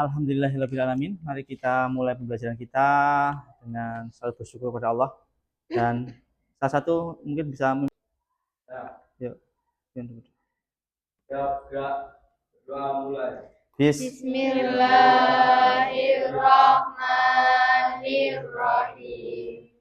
Alhamdulillahirabbil alamin. Mari kita mulai pembelajaran kita dengan selalu bersyukur kepada Allah. Dan salah satu mungkin bisa yuk. Mulai. Bismillahirrahmanirrahim.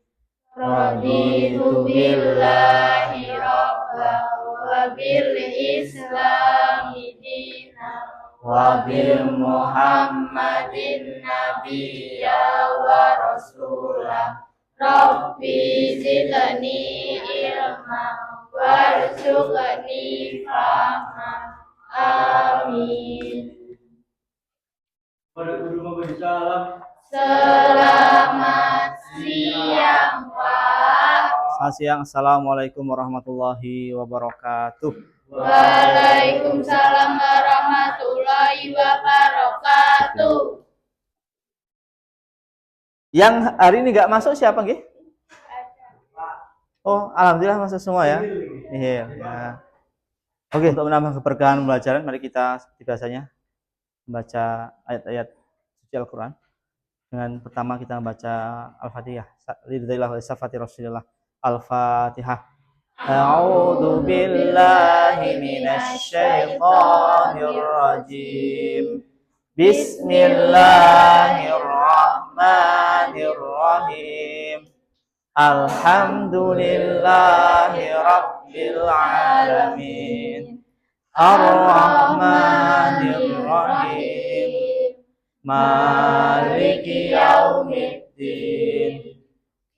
Raditu billahi rabban wa bil islami dinan wa bil muhammadin nabiyya wa rasulah. Rabbi zidni ilma warzuqni fahma. Amin. Selamat siang, Pak. Selamat siang. Assalamualaikum warahmatullahi wabarakatuh. Waalaikumsalam warahmatullahi wabarakatuh. Yang hari ini nggak masuk siapa nggih? Oh, alhamdulillah masuk semua ya. Iya. Ya. Oke, untuk menambah keberkahan pembelajaran, mari kita seperti biasanya membaca ayat-ayat suci Al-Quran. Dengan pertama kita membaca Al-Fatihah. Lillahi wa Rasulillah. Al-Fatihah. A'udzu billahi minasy syaithanir rajim. Bismillahirrahmanirrahim. Alhamdulillahi rabbil alamin. Ar-Rahmanir Rahim. Maliki yaumiddin.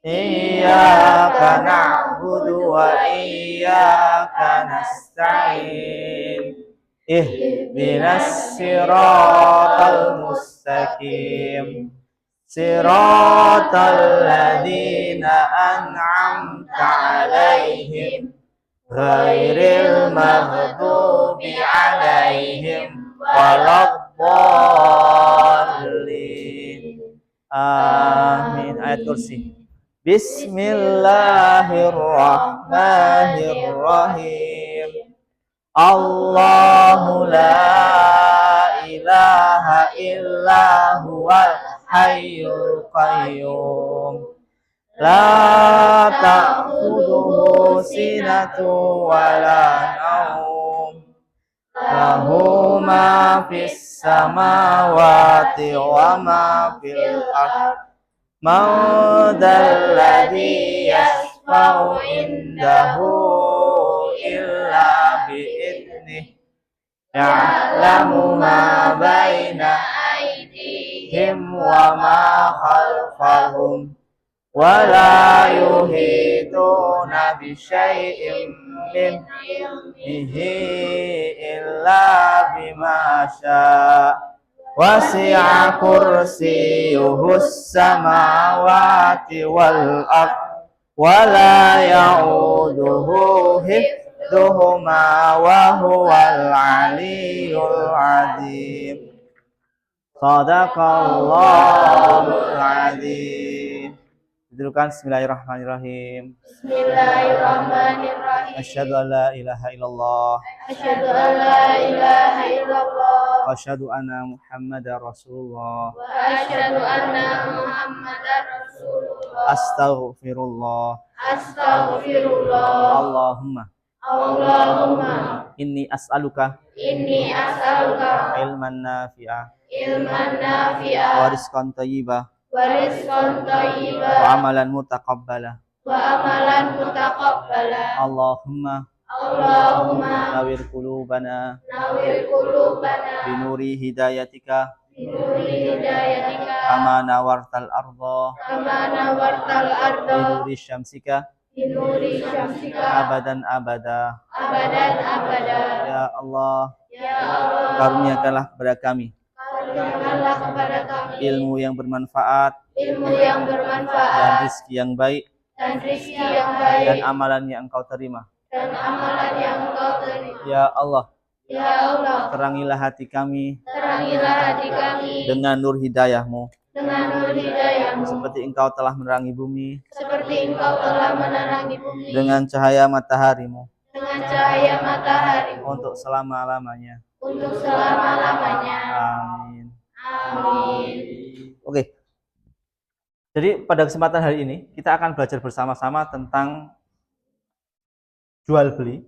Iyyaka na'budu wa iyyaka nasta'in. Ihdinas siratal mustaqim. Siratal ladzina an'amta 'alaihim ghairil maghdubi 'alaihim waladdallin. Amin. Ayat kursi. Bismillahirrahmanirrahim. Allahu la ilaha illa huwal hayyul qayyum. La ta'khudhuhu sinatun wa la nawm. Lahu ma fis samawati wa ma fil ardh. Man dzal ladzi yashfa'u indahu illa bi'idnih. Ya'lamu ma baina aydihim wa ma khalfahum. Wa la yuhituna bi syai'in min ilmihi illa bima syaa. Wasi'a kursiyyuhus samawati wal ardh wa la ya'uduhu hifdhuhuma wa huwal 'aliyyul 'azim. Shadaqallahul 'azim. Dudukkan. Bismillahirrahmanirrahim. Bismillahirrahmanirrahim. Asyhadu an la ilaha illallah. Asyhadu an la ilaha illallah. Wa asyhadu anna Muhammadar Rasulullah. Wa asyhadu anna Muhammadar Rasulullah. Astaghfirullah. Astaghfirullah. Allahumma inni as'aluka ilman nafi'a wa rizqan thayyibah wa amalan mutaqabbala. Allahumma nawwir qulubana binuri hidayatika kama nawartal arda binuri syamsika abadan abada. Ya Allah, karuniakanlah kepada kami ilmu yang bermanfaat dan rezeki yang baik dan amalan yang Engkau terima. Ya Allah, terangilah hati kami dengan nur hidayah-Mu. Seperti Engkau telah menerangi bumi dengan cahaya matahari-Mu untuk selama-lamanya. Amin. Jadi pada kesempatan hari ini kita akan belajar bersama-sama tentang jual beli,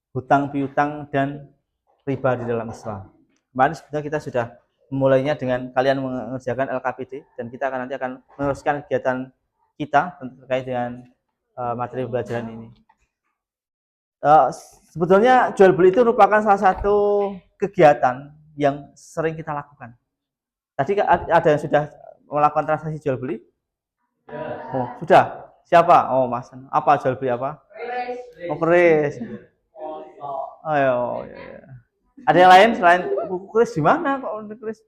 hutang piutang dan riba di dalam Islam. Kemarin sebenarnya kita sudah memulainya dengan kalian mengerjakan LKPD dan kita nanti akan meneruskan kegiatan kita terkait dengan materi pembelajaran ini. Sebetulnya jual beli itu merupakan salah satu kegiatan yang sering kita lakukan. Tadi ada yang sudah melakukan transaksi jual beli? Oh, sudah. Siapa? Oh, Mas. Apa jual beli apa? Oh, keris. Ayo, ya. Ada yang lain selain keris di mana kok keris?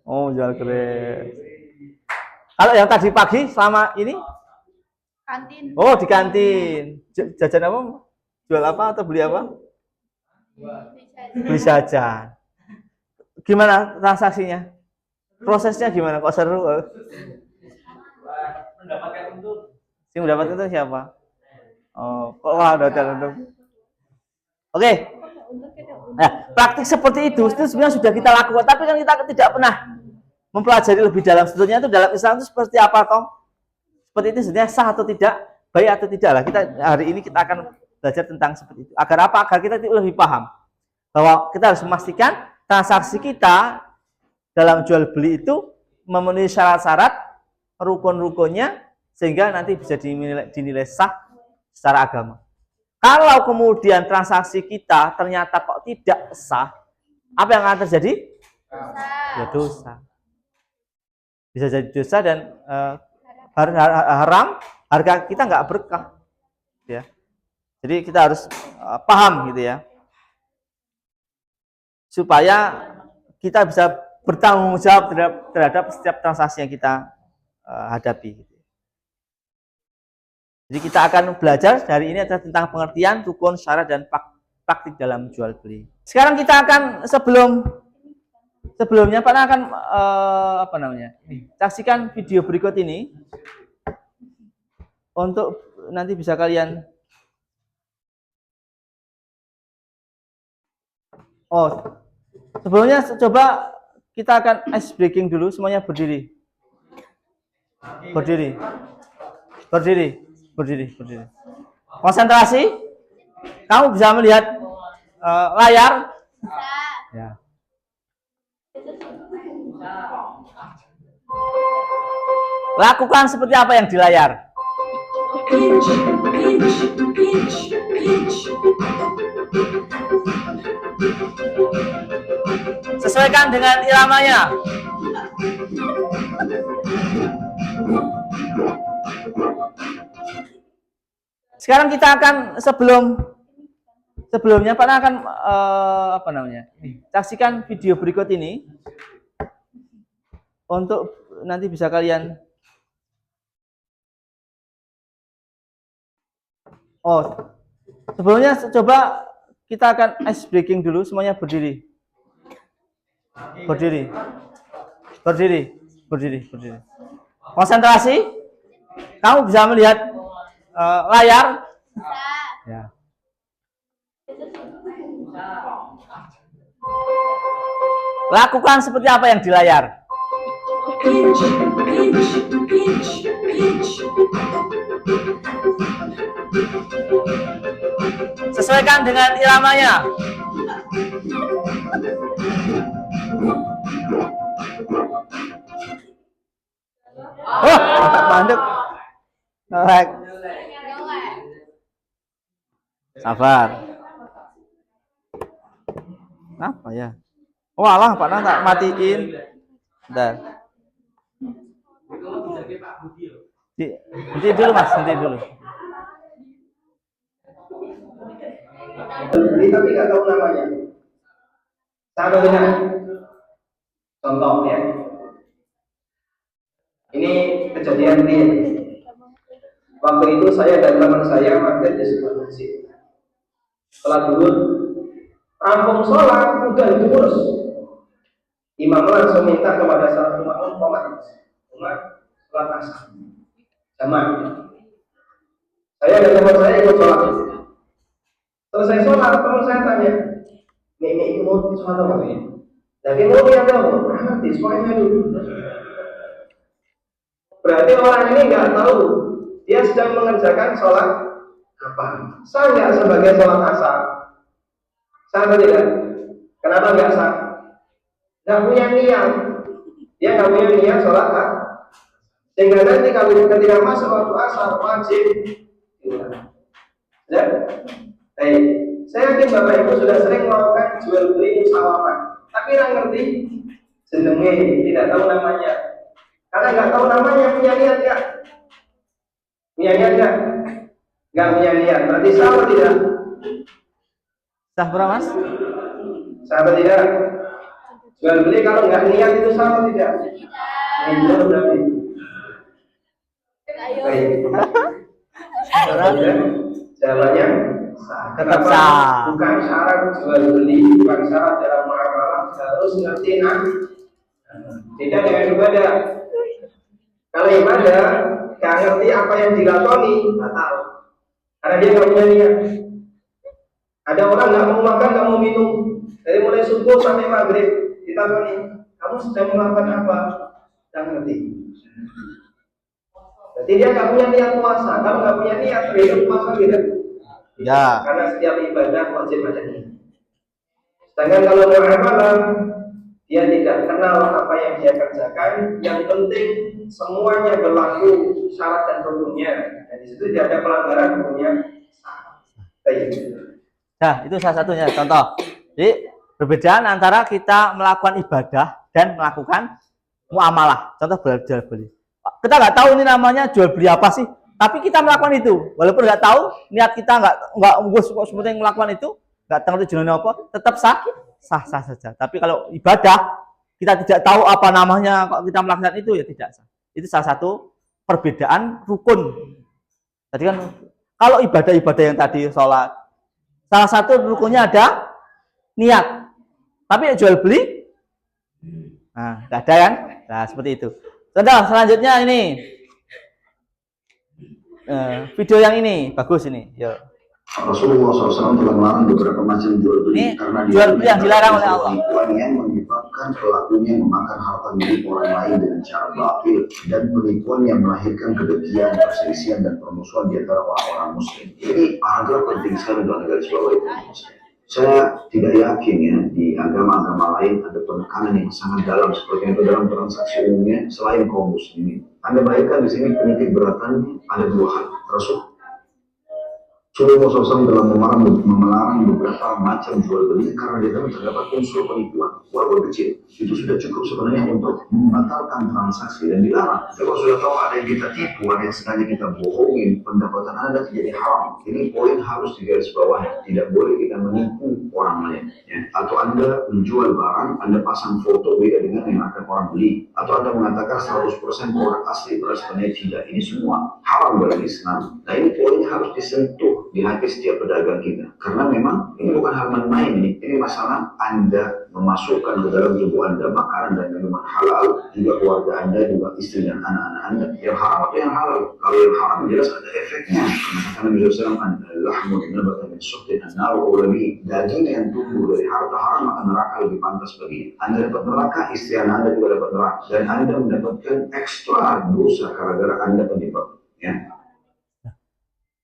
Oh, jual keris. Kalau yang tadi pagi selama ini? Kantin. Oh, di kantin. Jajan apa? Jual apa atau beli apa? Beli jajan. Gimana transaksinya? Prosesnya gimana? Kok seru? Mendapatkan untung. Si mendapatkan untung siapa? Oh, kok mendapatkan untung? Oke. Nah, praktik seperti itu sebenarnya sudah kita lakukan, tapi kan kita tidak pernah mempelajari lebih dalam. Sebetulnya itu dalam Islam itu seperti apa, toh? Seperti itu sebenarnya sah atau tidak, baik atau tidak lah. Kita hari ini kita akan belajar tentang seperti itu. Agar apa? Agar kita lebih paham bahwa kita harus memastikan transaksi kita dalam jual beli itu memenuhi syarat-syarat rukun-rukunnya sehingga nanti bisa dinilai sah secara agama. Kalau kemudian transaksi kita ternyata kok tidak sah, apa yang akan terjadi? Ya dosa. Bisa jadi dosa dan haram, harga kita nggak berkah. Ya. Jadi kita harus paham gitu ya. Supaya kita bisa bertanggung jawab terhadap setiap transaksi yang kita hadapi. Jadi kita akan belajar hari ini adalah tentang pengertian rukun, syarat dan praktik dalam jual beli. Sekarang kita akan sebelumnya Pak akan saksikan video berikut ini untuk nanti bisa kalian sebelumnya coba kita akan ice breaking dulu, semuanya berdiri. Berdiri. Konsentrasi. Kamu bisa melihat layar? Ya. Lakukan seperti apa yang di layar. Sesuaikan dengan iramanya. Sekarang kita akan sebelumnya Pak akan saksikan video berikut ini untuk nanti bisa kalian sebelumnya coba kita akan ice breaking dulu, semuanya berdiri. Konsentrasi. Kamu bisa melihat layar? Ya. Lakukan seperti apa yang di layar. Sesuaikan dengan iramanya. Oh, mandek. Baik. Sabar. Apa ya? Oh alah, Pak tak matiin. Bentar. Nanti dulu Mas, nanti dulu. Tapi nggak tahu namanya. Sama dengan contoh ya. Ini kejadian real. Waktu itu saya dan teman saya mampir di sebuah masjid. Setelah dulu rampung sholat udah diurus. Imam langsung minta kepada salah satu makmum sholat asar. Jamaah. Saya dan teman saya ikut sholat. Selesai sholat, teman saya tanya, ini mau sholat apa ini? Jadi mau yang tahu, nanti semuanya dulu. Berarti orang ini nggak tahu dia sedang mengerjakan sholat apa. Sah nggak sebagai sholat asar? Sah atau tidak? Kenapa nggak sah? Nggak punya niat. Dia nggak punya niat sholat asar. Sehingga nanti kalau ketika masuk waktu asar wajib. Ya? Baik. Saya yakin Bapak Ibu sudah sering melakukan jual beli musyawarah, tapi nggak ngerti jenenge, tidak tahu namanya. Karena nggak tahu namanya, punya niat nggak? Punya niat nggak? Nggak punya niat. Berarti sah atau tidak? Sah berapa mas? Sah atau tidak? Jual beli kalau nggak niat itu sah atau tidak? Itu berarti. Baik. Jawabannya sah. Tetap Kenapa? sah. Bukan syarat jual beli, bukan syarat dalam muamalah harus ngerti tidak dengan ibadah. Kalau ibadah nggak ngerti apa yang dilakoni, batal. Karena dia nggak punya niat. Ada orang nggak mau makan, nggak mau minum, dari mulai subuh sampai maghrib ditakoni, kamu sedang melakukan apa? Nggak ngerti. Berarti dia nggak punya niat puasa. Kalau nggak punya niat, hidup puasa tidak. Ya. Karena setiap ibadah wajib ada niat. Sedangkan kalau muamalah, dia tidak kenal apa yang dia kerjakan. Yang penting semuanya berlaku syarat dan rukunnya. Dan di situ tidak ada pelanggaran hukumnya. Nah, itu salah satunya contoh. Jadi perbedaan antara kita melakukan ibadah dan melakukan muamalah. Contoh jual beli. Kita nggak tahu ini namanya jual beli apa sih, tapi kita melakukan itu. Walaupun nggak tahu, niat kita nggak seperti yang melakukan itu, nggak tahu tujuannya apa, tetap sah saja. Tapi kalau ibadah kita tidak tahu apa namanya, kok kita melakukan itu ya tidak sah. Itu salah satu perbedaan rukun. Tadi kan kalau ibadah-ibadah yang tadi sholat, salah satu rukunnya ada niat. Tapi jual beli, nah nggak ada kan? Nah seperti itu. Contoh selanjutnya ini video yang ini bagus ini. Yo. Rasulullah SAW telah melarang beberapa macam jual beli karena jual beli yang dilarang oleh Allah. penipuan yang menyebabkan pelakunya memakan harta milik orang lain dengan cara batil dan penipuan yang melahirkan kebencian, perselisihan dan permusuhan di antara orang-orang Muslim. Ini paragraf penting sekali dalam garis bawah itu. Saya tidak yakin ya di agama-agama lain ada penekanan yang sangat dalam seperti itu dalam transaksi umumnya selain kaum muslimin. Anda bayangkan di sini penitik beratan ada dua hal. Rasulullah SAW telah melarang beberapa macam jual beli karena di dalam terdapat unsur penipuan. Walaupun kecil, itu sudah cukup sebenarnya untuk membatalkan transaksi dan dilarang. Kalau sudah tahu ada yang kita tipu, ada yang sengaja kita bohongin, pendapatan Anda jadi haram. Ini poin harus digarisbawahi. Tidak boleh kita menipu orang lain. Ya. Atau Anda menjual barang, Anda pasang foto beda dengan yang akan orang beli. Atau Anda mengatakan 100% orang asli berasanya tidak. Ini semua haram dalam Islam. Nah ini poinnya harus disentuh di hati setiap pedagang kita, karena memang ini bukan hal main-main, ini masalah Anda memasukkan ke dalam tubuh Anda makanan dan minuman halal, juga keluarga Anda, juga istri dan anak-anak Anda. Yang haram atau yang halal? Kalau yang haram jelas ada efeknya. Karena Nabi SAW lahmun nabata min suhtin an-nar ulami, daging yang tumbuh dari harta haram akan neraka lebih pantas bagi Anda. Dapat neraka, istri Anda juga dapat neraka, dan Anda mendapatkan ekstra dosa gara-gara Anda penyebab. Ya.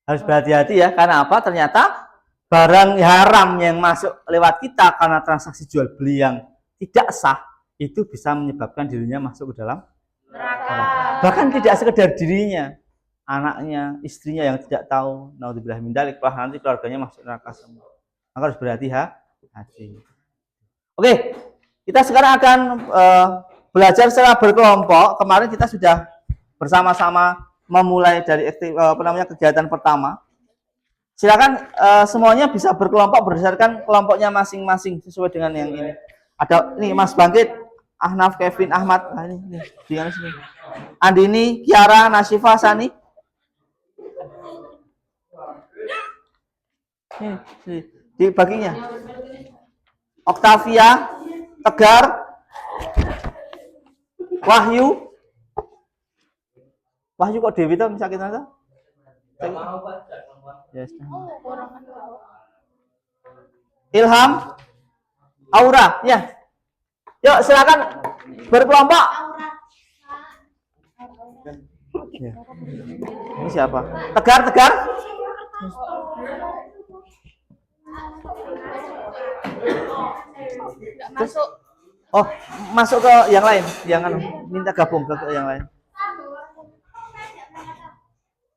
Harus berhati-hati ya, karena apa? Ternyata barang haram yang masuk lewat kita karena transaksi jual beli yang tidak sah itu bisa menyebabkan dirinya masuk ke dalam neraka. Bahkan tidak sekedar dirinya, anaknya, istrinya yang tidak tahu, naudzubillah min dzalik, nanti keluarganya masuk neraka semua. Maka harus berhati-hati. Oke, kita sekarang akan belajar secara berkelompok. Kemarin kita sudah bersama-sama memulai dari kegiatan pertama. Silakan semuanya bisa berkelompok berdasarkan kelompoknya masing-masing sesuai dengan yang ini. Ada ini Mas Bangkit, Ahnaf, Kevin, Ahmad. Nah, ini di sini. Andini, Kiara, Nasifa, Sani. Ini di baginya. Octavia, Tegar, Wahyu. Wahyu kok Dewi tuh sakit aja? Yes. Ilham, Aura, ya. Yuk silakan berkelompok. Ya. Ini siapa? Tegar, Tegar. Nggak masuk. Oh, masuk ke yang lain, yang minta gabung ke yang lain.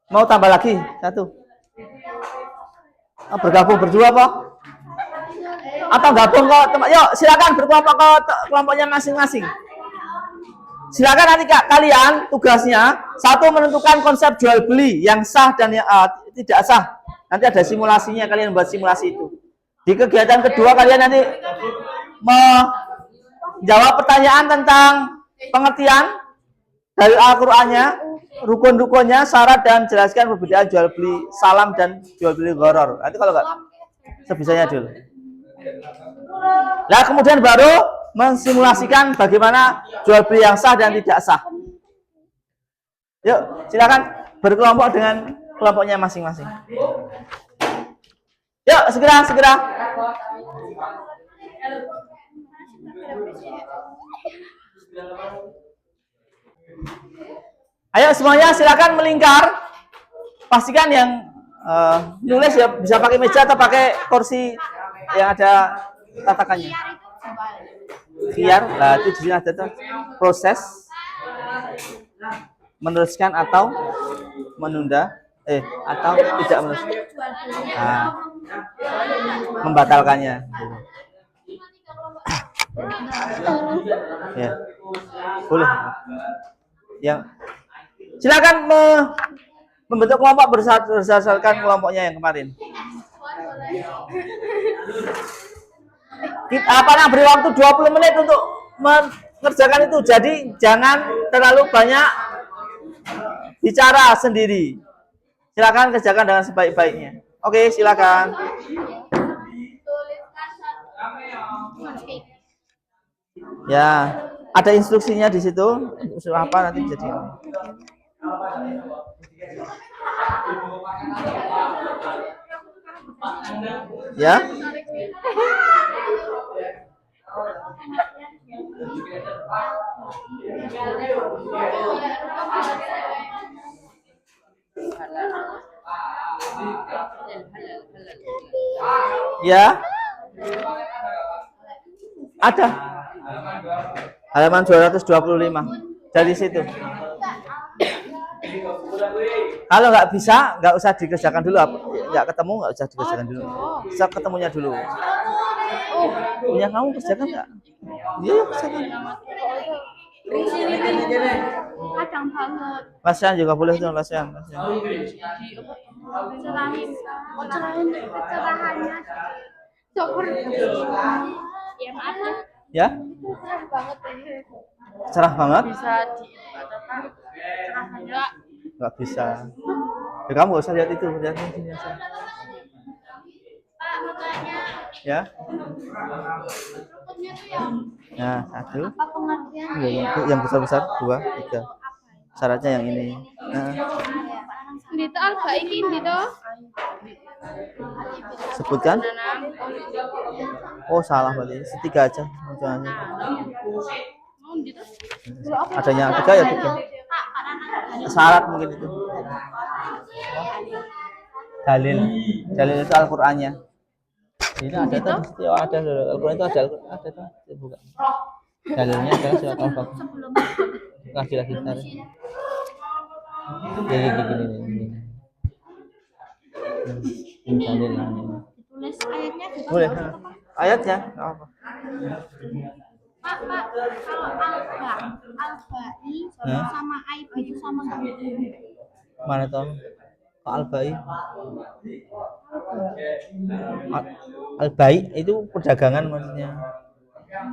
Mau tambah lagi satu? Oh, bergabung berdua apa? Atau gabung kok? Yuk, silakan berkelompok ke kelompoknya masing-masing. Silakan nanti kalian tugasnya satu menentukan konsep jual beli yang sah dan yang tidak sah. Nanti ada simulasinya, kalian buat simulasi itu. Di kegiatan kedua kalian nanti menjawab pertanyaan tentang pengertian dari Al-Qur'annya, rukun-rukunnya, syarat dan jelaskan perbedaan jual beli salam dan jual beli gharar. Nanti kalau enggak sebisanya dulu. Nah, kemudian baru mensimulasikan bagaimana jual beli yang sah dan tidak sah. Yuk, silakan berkelompok dengan kelompoknya masing-masing. Yuk, segera. Ayo semuanya silakan melingkar. Pastikan yang nulis ya bisa pakai meja atau pakai kursi yang ada tatakannya. Khiar, nah itu di sini ada tuh proses meneruskan atau menunda, atau tidak meneruskan, membatalkannya. Ya, boleh. Yang silakan membentuk kelompok berdasarkan kelompoknya yang kemarin. Kita beri waktu 20 menit untuk mengerjakan itu. Jadi jangan terlalu banyak bicara sendiri. Silakan kerjakan dengan sebaik-baiknya. Oke, silakan. Ya, ada instruksinya di situ. Usul apa nanti jadi. Ya. Ya. Ada. Halaman 225 dari situ. Kalau nggak bisa, nggak usah dikerjakan dulu. Nggak ketemu, nggak usah dikerjakan dulu. Bisa ketemunya dulu. Punya kamu kerjakan nggak? Iya, kerjakan. Kadang banget. Lasian juga boleh tuh, lasian. Pencerahannya. Syukur. Ya maaf. Ya? Cerah banget ini. Cerah banget? Bisa cerah juga. Nggak bisa. Ya, kamu nggak usah lihat itu, lihat sini aja. Pak, makanya. Ya? Rukunnya tuh yang Nah, satu. apa pengertiannya? Yang besar-besar, 2, 3. Syaratnya yang ini. Nah. Dito al-baik dito. Sebutkan. Oh, salah berarti. Tiga aja. Adanya 3 ya 3. Syarat mungkin itu. Dalil itu Al-Qur'annya. Ini ada tuh, ada Al-Qur'an itu ada tuh, buka. Dalilnya adalah surat Al-Baqarah. Lagi tarik. Gini. Ini dalil. Tulis ayatnya juga. Boleh. Ayatnya enggak apa. Pak, kalau al-ba'i sama aib itu sama nggak? Mana tuh? Al-Bai. Al-Bai itu perdagangan maksudnya.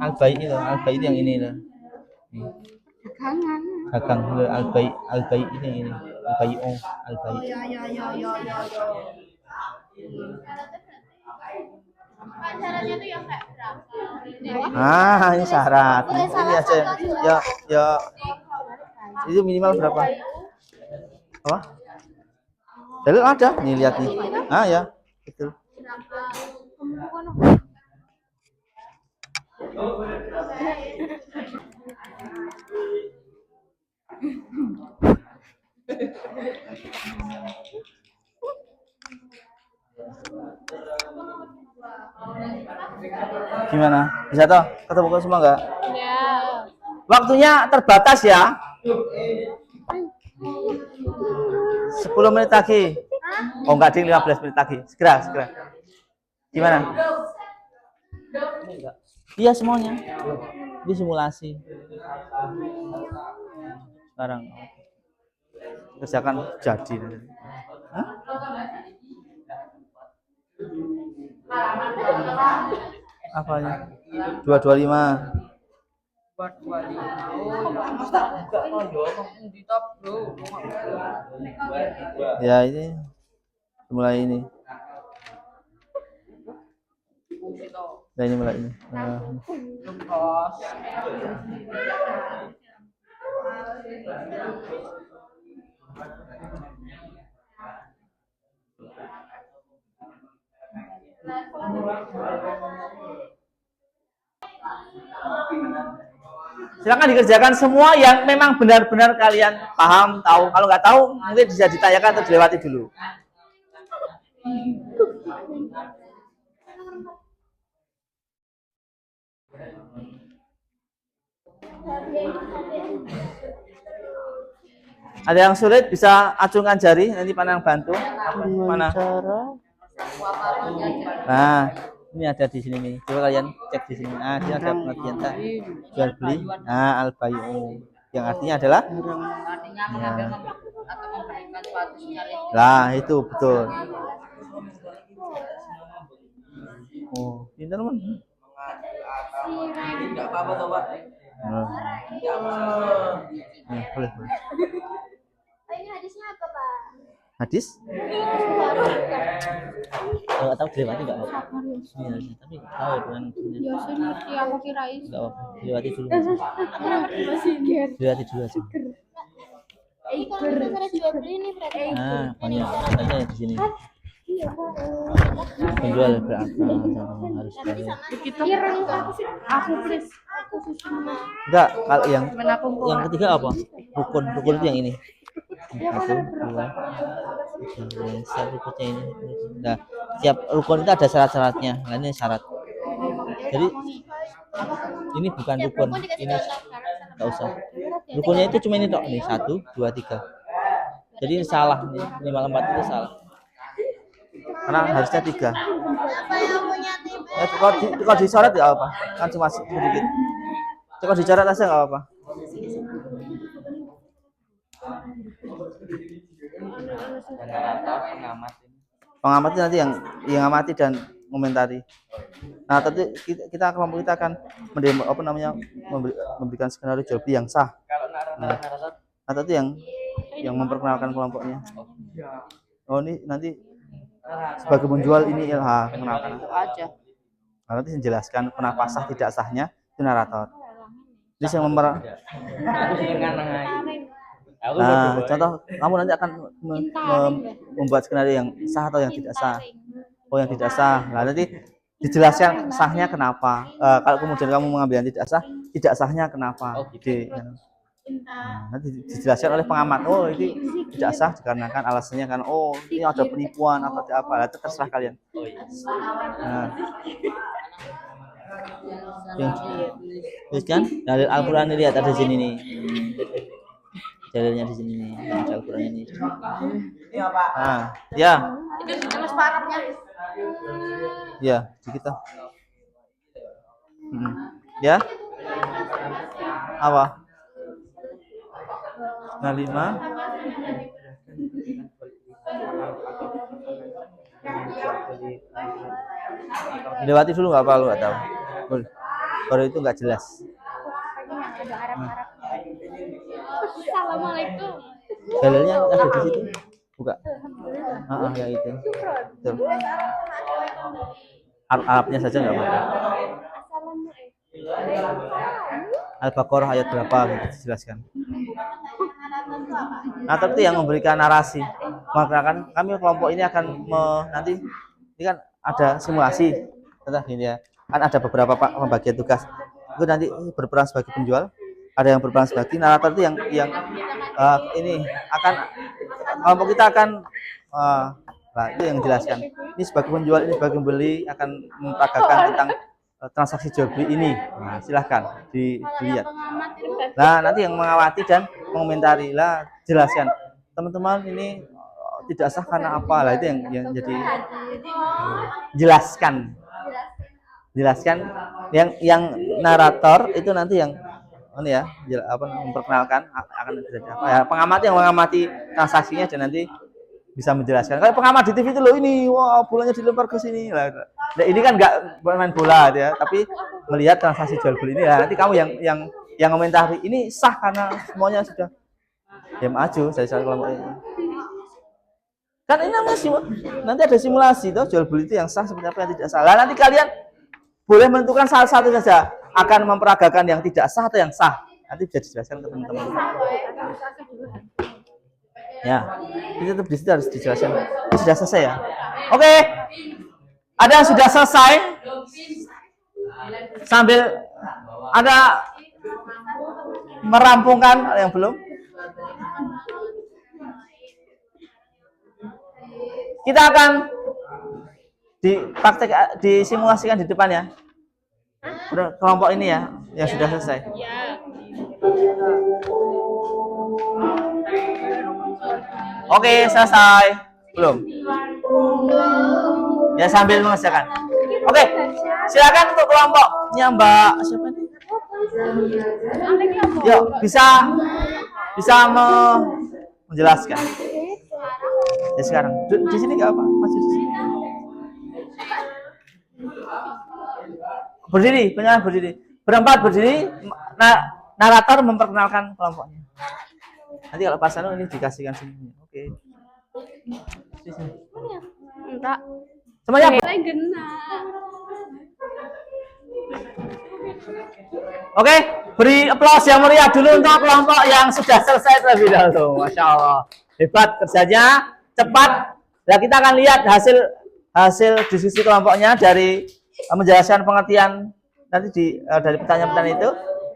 Al-Bai itu yang ini lah. Dagangan. Dagang Al-Bai ini. Al-Bai. Ya. Pak, syaratnya tuh yang kayak berapa? Ini syarat. Ini aja. Ya. Itu minimal berapa? Apa? Dalil ada. Nih lihat nih. Ya. Betul. Gimana? Bisa toh? Ketemu semua enggak? Ya. Waktunya terbatas ya. 10 menit lagi. Oh enggak, ding, 15 menit lagi. Segera. Gimana? Iya semuanya. Ini simulasi. Sekarang kerjakan jadi. Apanya? 225. Ya ini mulai ini. Ya ini mulai ini. Silakan dikerjakan semua yang memang benar-benar kalian paham, tahu. Kalau nggak tahu, mungkin bisa ditanyakan atau dilewati dulu. Ada yang sulit bisa acungkan jari, nanti Panang bantu. Mana? Nah, ini ada di sini nih. Coba kalian cek di sini. Nah, dia ada pengertian tak jual beli. Nah, al-bayu yang artinya adalah lah itu betul. Oh, pintar kan? Enggak apa-apa toh, Pak. Boleh. Ini hadisnya apa, Pak? Hadis? Kalau tahu dilewati enggak apa-apa. Iya, tapi tahu kan. Ya sih ngerti, aku kirain. Enggak apa-apa. Dilewati dulu. Aku ngerti masih ger. Dilewati dulu aja. Ini kalau kita cara jual beli ini berarti. Nah, banyak katanya di sini. Penjual berapa harus bayar. Kita aku please. Aku susun. Enggak, kalau yang ketiga apa? Rukun itu yang ini. Satu, dua, tiga, berikutnya ini. Nah, tiap rukun itu ada syarat-syaratnya. Nah, ini syarat. Jadi ini bukan rukun, ini nggak usah. Rukunnya itu cuma ini tok nih, 1, 2, 3. Jadi ini salah nih, 5, 4 itu salah. Karena harusnya 3. Ya, kalau dicoret ya apa? Kan cuma sedikit. Kalau dicoret aja nggak apa. Pengamat itu nanti yang ngamati dan mengomentari. Nah, tapi kita kelompok kita akan memberikan skenario jual beli yang sah. Nah, itu yang memperkenalkan kelompoknya. Oh, ini nanti sebagai penjual ini ilha mengenalkan aja. Nah, nanti menjelaskan kenapa sah tidak sahnya itu narator. Jadi yang Nah, contoh kamu nanti akan membuat skenario yang sah atau yang tidak sah. Oh, yang tidak sah. Nah, nanti dijelaskan sahnya kenapa. Kalau kemudian kamu mengambil yang tidak sahnya kenapa. Nanti dijelaskan oleh pengamat. Oh, ini tidak sah dikarenakan alasannya kan. Oh, ini ada penipuan atau apa. Nah, itu terserah kalian. Nah, kan dari Al-Quran lihat ada di sini nih. Dalilnya di sini nih, ada Al-Quran ini. Nah, ya. Itu jelas Arabnya. Ya, di kita. Ya. Apa? Nah, 5. Dilewati dulu nggak apa lu nggak tahu. Baru itu nggak jelas. Assalamualaikum. Dalilnya ada di situ. Buka. Ya itu. Betul. Arabnya saja nggak apa-apa. Al-Baqarah ayat berapa gitu dijelaskan. Nah, tapi yang memberikan narasi, mengatakan kami kelompok ini akan nanti ini kan ada simulasi, tentang gini ya. Kan ada beberapa pembagian tugas. Itu nanti berperan sebagai penjual, ada yang berperan sebagai narator itu yang ini akan kelompok kita akan nah, itu yang dijelaskan. Ini sebagai penjual, ini sebagai pembeli akan memperagakan tentang transaksi jual beli ini. Nah, silahkan Kalau yang dilihat. pengamat itu bebas. Nah, nanti yang mengawati dan mengomentari lah, jelaskan. Teman-teman ini tidak sah karena apa lah, itu yang jadi jelaskan. Jelaskan yang narator itu nanti yang ini ya, memperkenalkan akan terjadi apa ya. Pengamat yang mengamati transaksinya dan nanti bisa menjelaskan. Kayak pengamat di TV itu loh, ini wah bolanya dilempar ke sini. Nah, ini kan nggak main bola ya, tapi melihat transaksi jual beli ini ya. Nanti kamu yang komentari ini sah karena semuanya sudah ya maju dari kelompok ini. Kan ini namanya nanti ada simulasi tuh jual beli itu yang sah seperti apa yang tidak sah. Lah nanti kalian boleh menentukan salah satu saja, akan memperagakan yang tidak sah atau yang sah. Nanti bisa dijelaskan ke teman-teman. Ya, itu tetap di situ harus dijelaskan. Ini sudah selesai ya. Oke, ada yang sudah selesai. Sambil ada merampungkan yang belum. Kita akan disimulasikan di depan ya. Kelompok ini ya, yang sudah selesai. Oke, selesai. Belum? Ya, sambil mengerjakan. Oke, silakan untuk kelompoknya Mbak siapa ini? Yuk, bisa menjelaskan. Ya sekarang. Di sini nggak apa, masih di sini. Berdiri, penyanyi berdiri. Berempat berdiri, narator memperkenalkan kelompoknya. Nanti kalau pas ini dikasihkan sini. Oke. Di sini. Enggak. Semuanya. Oke, beri aplaus yang meriah dulu untuk kelompok yang sudah selesai terlebih dahulu. Masya Allah, hebat kerjanya, cepat. Nah, kita akan lihat hasil diskusi kelompoknya dari menjelaskan pengertian nanti dari pertanyaan-pertanyaan itu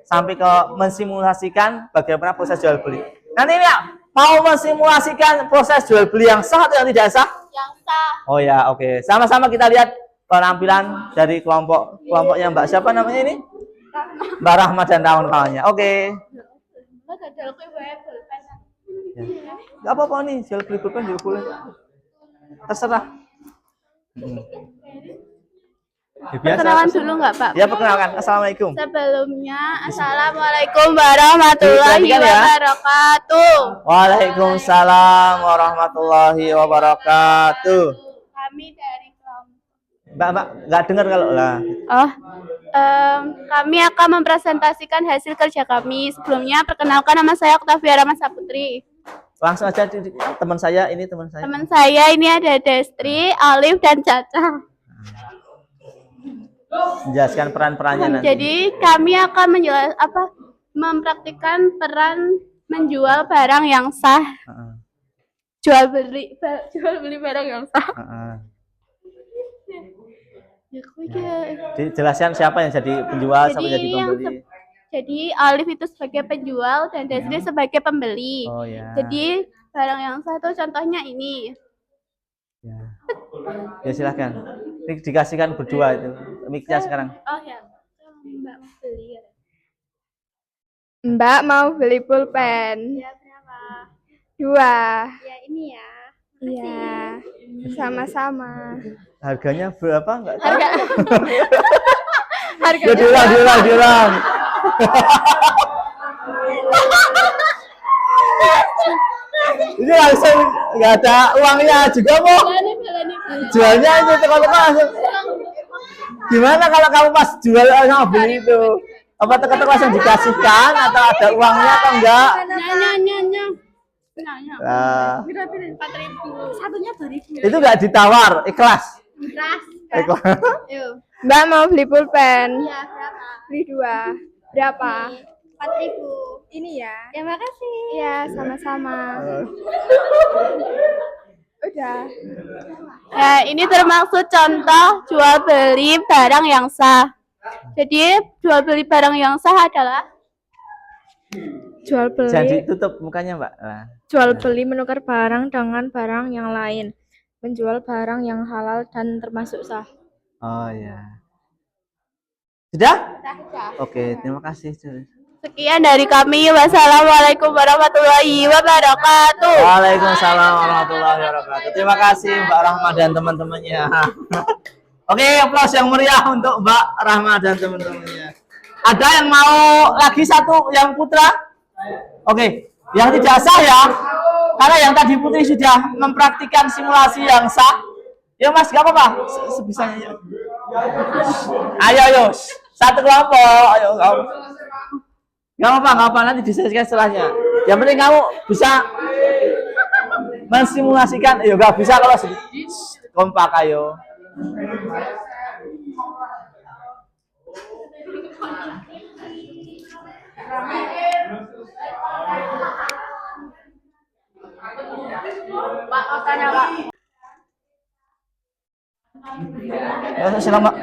sampai ke mensimulasikan bagaimana proses jual beli. Nanti ini ya, mau mensimulasikan proses jual beli yang sah atau yang tidak sah? Yang sah. Oh ya, oke. Sama-sama kita lihat penampilan dari kelompoknya Mbak siapa namanya ini? Mbak Rahmat dan kawan-kawannya. Oke. Ya. Gak apa-apa nih, jual beli pulpen juga boleh. Terserah. Perkenalan dulu nggak Pak? Ya, perkenalkan. Assalamualaikum. Sebelumnya, Assalamualaikum warahmatullahi Diperhatikan ya. wabarakatuh. Waalaikumsalam warahmatullahi wabarakatuh. Kami dari kelompok. Mbak, nggak dengar kalau lah. Kami akan mempresentasikan hasil kerja kami. Sebelumnya, perkenalkan nama saya Oktavia Rama Saputri. Langsung aja teman saya ini teman saya. Teman saya ini ada Destri, Alif, dan Caca. Menjelaskan peran-perannya nanti. Jadi kami akan mempraktikkan peran menjual barang yang sah. Jual beli barang yang sah. Dijelaskan siapa yang jadi penjual, siapa yang jadi pembeli. Jadi Alif itu sebagai penjual dan Desri sebagai pembeli. Oh ya. Jadi barang yang sah itu contohnya ini. Ya. Ya silakan. Dikasihkan berdua itu. Mic-nya sekarang. Oh ya. Mbak mau beli ya. Mbak mau beli pulpen. Ya berapa? 2. Ya ini ya. Iya. Sama-sama. Harganya berapa? Enggak tahu. Harganya Diulang. Ini langsung nggak ada uangnya juga mau. Jualnya itu teko-teko langsung. Gimana kalau kamu pas jual sama beli itu? Apa teko-teko langsung dikasihkan atau ada uangnya atau enggak? Nanya. Nah, 4.000. Satunya 2.000. itu nggak ditawar, ikhlas. Ikhlas. Yuk. Mbak mau beli pulpen. Ya berapa? Beli 2. Berapa? 4.000. Ini ya. Ya makasih. Iya, sama-sama. Udah. Ya, ini termaksud contoh jual beli barang yang sah. Jadi, jual beli barang yang sah adalah Jual Jangan beli. ditutup mukanya, Mbak. Nah. Jual beli menukar barang dengan barang yang lain. Menjual barang yang halal dan termasuk sah. Oh ya. Sudah? Sudah. Oke, terima kasih. Sekian dari kami. Wassalamualaikum warahmatullahi wabarakatuh. Waalaikumsalam warahmatullahi wabarakatuh. Terima kasih Mbak Rahma dan teman-temannya. Oke, aplaus yang meriah untuk Mbak Rahma dan teman-temannya. Ada yang mau lagi satu yang putra? Oke, yang tidak sah ya. Karena yang tadi putri sudah mempraktikkan simulasi yang sah. Ya Mas, gak apa-apa. Sebisanya ya. Ayo. Satu kelompok. Ayo, kamu. Gak apa-apa, nanti diselesaikan setelahnya. Yang penting kamu bisa mensimulasikan. Ayo, gak bisa kalau kompak, ayo.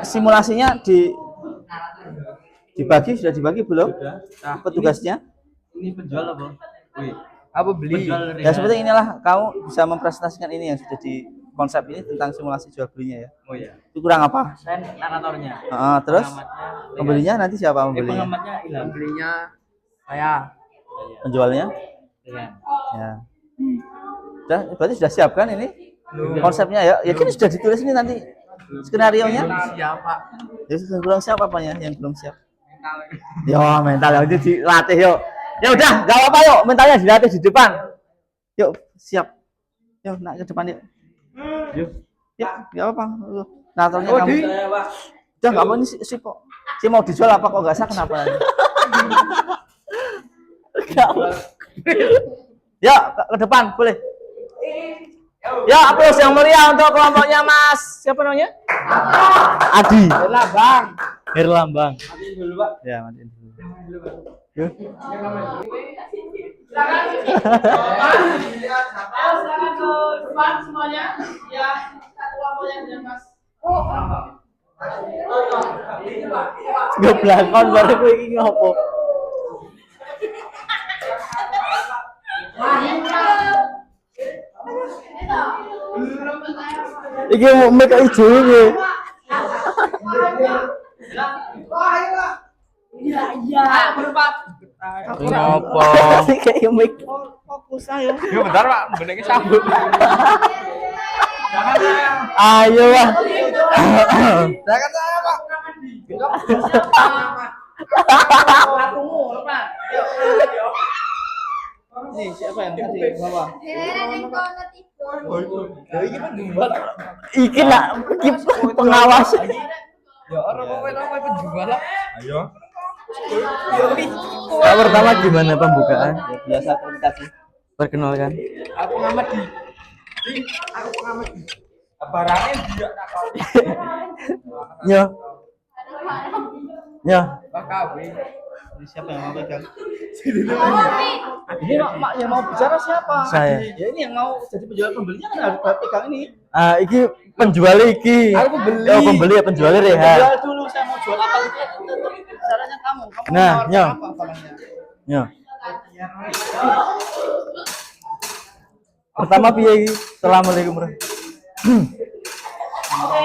Simulasinya sudah dibagi belum? Nah, petugasnya? Ini penjual apa? Wih, apa beli? Ya seperti inilah kamu bisa mempresentasikan ini yang sudah di konsep ini tentang simulasi jual belinya ya. Oh iya. Itu kurang apa? Saya naratornya. Terus pembelinya nanti siapa pembelinya? Pengamatnya Ilham. Belinya saya. Penjualnya? Iya. Ya. Berarti sudah siap kan ini? Konsepnya ya. Ya kan sudah ditulis ini nanti skenario-nya. Siapa? Ya belum siap apanya yang belum siap? Ya mental itu dilatih yuk. Ya udah, gak apa-apa yuk, mentalnya dilatih di depan. Yuk, siap. Yuk, nak ke depan yuk. Yuk, gak apa-apa. Natornya kamu. Udah gak apa ini sih kok. Si mau dijual apa kok gak sah kenapa? Ya, ke depan boleh. Ya, aplaus yang meriah untuk kelompoknya Mas. Siapa namanya? Adi. Herlambang. Matiin dulu, Pak. Ya, matiin dulu. Yuk. Silakan ke depan semuanya. Ya, satu kelompoknya dengan Mas. Ngeblakon baru kowe iki ngopo? Iki mau make ijo iki. Iya. Berempat. Ngopo? Kayak make Fokus ayo. Ya bentar, Pak. Beneknya sabuk. ayo lah. Jangan saya, Pak. Lakumu, lepas. Nih, siapa yang tadi bawa? Iki nak pengawas. Ya orang kowe penjual. Ayo. Pak pertama gimana pembukaan? Ya, biasa presentasi. Perkenalkan. Aku pengamat di. Aku pengamat di. Barangnya dia nakal. Yo. Yo. Pak KB. Ini siapa yang mau pegang? Ini mak yang mau bicara siapa? Saya. Ya ini yang mau jadi penjual pembelinya kan harus pegang ini. Iki penjual iki. Aku pembeli. Oh, pembeli ya penjualnya Rehan. Penjual dulu saya mau jual apa itu caranya kamu. Kamu Nah, menawarkan yo. apa barangnya? Yo. Pertama piye iki? Assalamualaikum. Oke,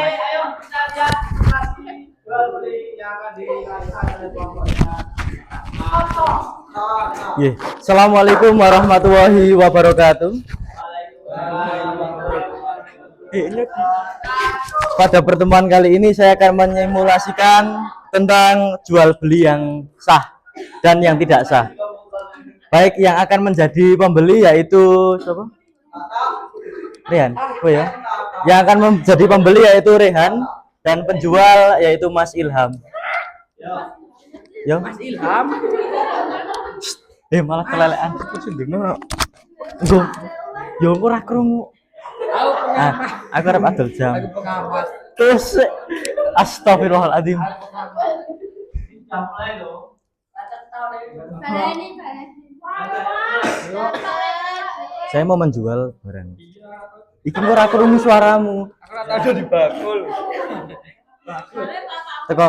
ayo kita lihat simulasi jual beli yang akan dilakukan oleh kelompoknya. Nggih. Assalamualaikum warahmatullahi wabarakatuh. Pada pertemuan kali ini saya akan menyimulasikan tentang jual beli yang sah dan yang tidak sah. Baik yang akan menjadi pembeli yaitu siapa? Rehan. Oh ya. Yang akan menjadi pembeli yaitu Rehan dan penjual yaitu Mas Ilham. Yo. Mas Ilham. Malah kelelean terus dengar. Engko. Yo ora krungu. Aku arep adol jam. Aku pengamat. Terus astagfirullahaladzim. Saya mau menjual barang. Iki kok ora krungu suaramu. Aku ora tau di bakul. Teko.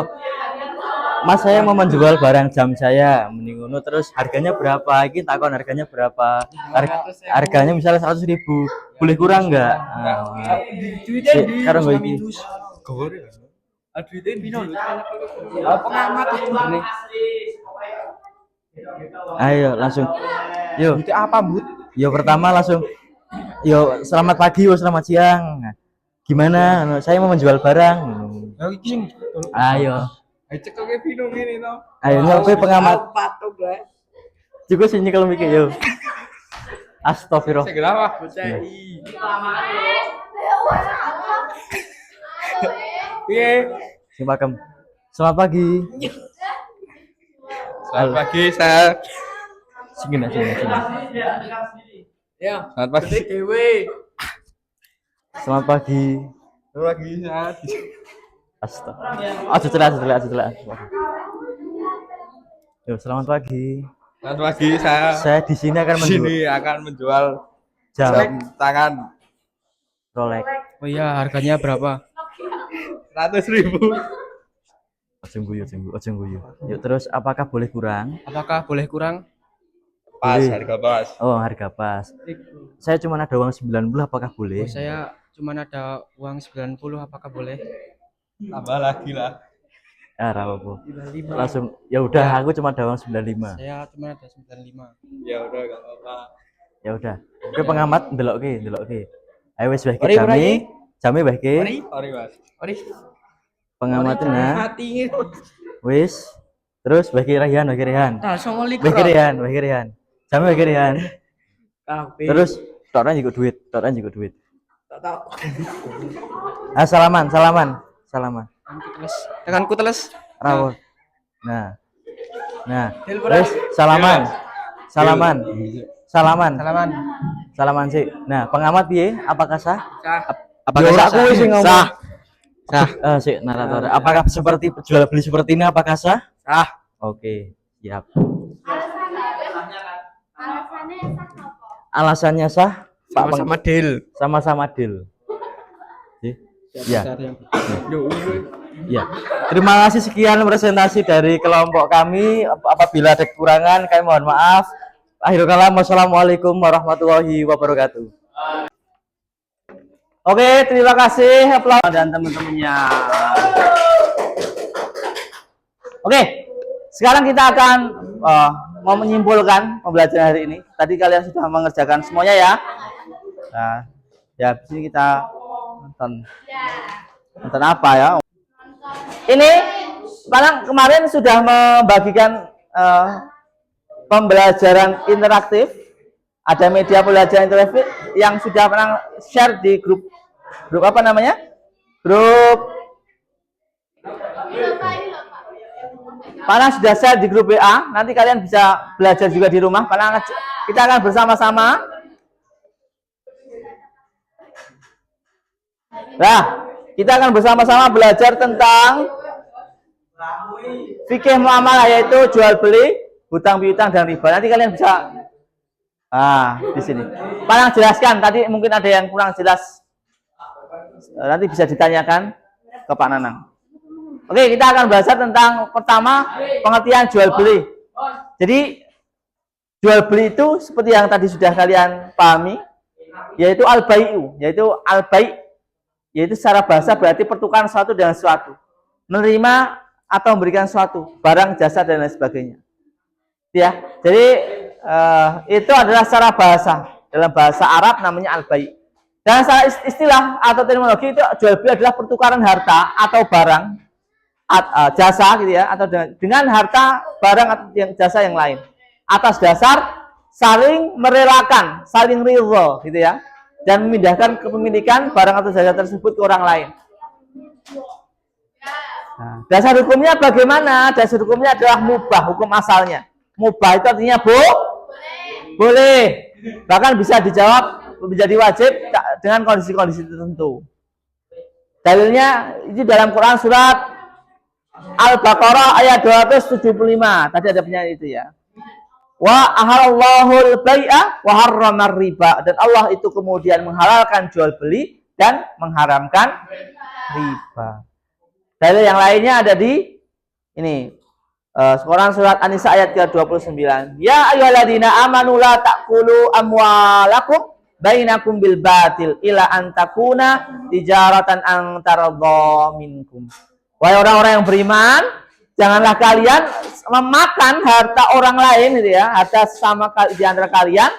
Mas saya mau menjual barang jam saya, mending ngono terus harganya berapa? Iki takon harganya berapa? Harganya misalnya 100.000. Boleh kurang enggak? Duitnya di Karo nggo iki. Aduh itu Pino lho. Pengamat ini. Ayo langsung. Yo. Itu apa, Bud? Yo pertama langsung. Yo selamat pagi, yo selamat siang. Gimana? Saya mau menjual barang. Ya iki sing Ayo. ayo cekoke Pino ngene to. Ayo ngopi pengamat. Patok lah. Juga sini kalau mikir yo. Astagfirullah. Segera wah bocah iki. Piye? Simakem. Selamat pagi. Selamat pagi, saya. Sini. Ya, selamat pagi. Selamat pagi. Selamat pagi, saya. Astagfirullah. Aja telat. Yo, selamat pagi. Selamat pagi, saya. Saya di sini akan menjual Sini akan menjual jam jam tangan. Rolex. Oh iya, harganya berapa? 100.000. Ojo guyu. Yuk terus apakah boleh kurang? Apakah boleh kurang? Pas, Boleh. harga pas. Oh, harga pas. Saya cuma ada uang 90, apakah boleh? Oh, saya cuma ada uang 90, apakah boleh? Tambah lagi lah. Ah, rapopo. Langsung ya udah, aku cuma ada uang 95. Saya cuma ada 95. Ya udah, enggak apa-apa. Ya udah. Oke pengamat ndelokke. Ayo wis wae Ori, jame wae ke. Ori, Mas. Ori. Pengamatnya Mati ini. wis. Terus wae ke Rehan. Nah, 29. Wae ke Rehan. Jame wae ke Rehan. Kabeh. Terus toran juga duit. Tak tahu. Ah, salaman. Tekanku teles. Rawon. Nah. Terus salaman. Salaman sih. Nah, pengamat piye? Apakah sah? Apakah Yo, sah? aku sing ngomong. Sah. Sih, narator. Apakah seperti jual beli seperti ini apakah sah? Sah. Oke, siap. Alasannya sah apa? Alasannya sah? Sama-sama deal. Sama-sama deal. Ya. Yo, Ya. Terima kasih sekian presentasi dari kelompok kami. Apabila ada kekurangan, kami mohon maaf. Akhirul kalam, wassalamualaikum warahmatullahi wabarakatuh. Oke, terima kasih aplaus dan teman-temannya. Oke, sekarang kita akan mau menyimpulkan pembelajaran hari ini. Tadi kalian sudah mengerjakan semuanya ya. Nah, ya di sini kita nonton apa ya? Ini kemarin sudah membagikan pembelajaran interaktif. Ada media pembelajaran interaktif yang sudah pernah share di grup apa namanya? Grup Pana sudah share di grup WA. Nanti kalian bisa belajar juga di rumah. Pana kita akan bersama-sama. Nah, kita akan bersama-sama belajar tentang fikih muamalah, yaitu jual beli, hutang piutang dan riba. Nanti kalian bisa di sini. Panang jelaskan, tadi mungkin ada yang kurang jelas. Nanti bisa ditanyakan ke Pak Nanang. Oke, kita akan belajar tentang pertama pengertian jual beli. Jadi jual beli itu seperti yang tadi sudah kalian pahami, yaitu al-bai'u, yaitu secara bahasa berarti pertukaran suatu dengan suatu. Menerima atau memberikan suatu, barang, jasa dan lain sebagainya. Ya. Jadi itu adalah secara bahasa. Dalam bahasa Arab namanya al-bai'. Dan secara istilah atau terminologi itu jual beli adalah pertukaran harta atau barang, jasa gitu ya, atau dengan harta, barang atau jasa yang lain atas dasar saling merelakan, saling ridho gitu ya, dan memindahkan kepemilikan barang atau jasa tersebut ke orang lain. Nah, dasar hukumnya bagaimana? Dasar hukumnya adalah mubah, hukum asalnya. Mubah itu artinya boleh. Bahkan bisa dijawab menjadi wajib dengan kondisi-kondisi tertentu. Dalilnya itu dalam Quran surat Al-Baqarah ayat 275. Tadi ada penyanyi itu ya. Wa ahallahul bai'a wa harramar riba. Dan Allah itu kemudian menghalalkan jual beli dan mengharamkan riba. Dalil yang lainnya ada di ini. Quran surat An-Nisa ayat ke-29. Ya ayyuhalladzina amanu la ta'kulu amwalakum bainakum bil batil ila an takuna tijaratan an taradha minkum. Wahai orang-orang yang beriman, janganlah kalian memakan harta orang lain gitu ya, harta sama di antara kalian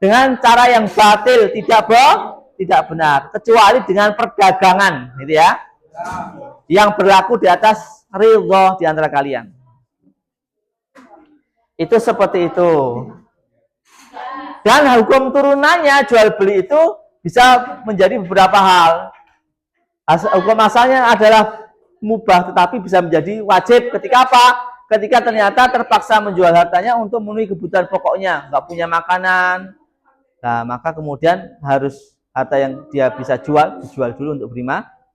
dengan cara yang batil, tidak benar, kecuali dengan perdagangan gitu ya. Yang berlaku di atas ridho di antara kalian. Itu seperti itu. Dan hukum turunannya jual beli itu bisa menjadi beberapa hal. Hukum asalnya adalah mubah, tetapi bisa menjadi wajib ketika apa? Ketika ternyata terpaksa menjual hartanya untuk memenuhi kebutuhan pokoknya, nggak punya makanan. Nah, maka kemudian harus harta yang dia bisa dijual dulu untuk beri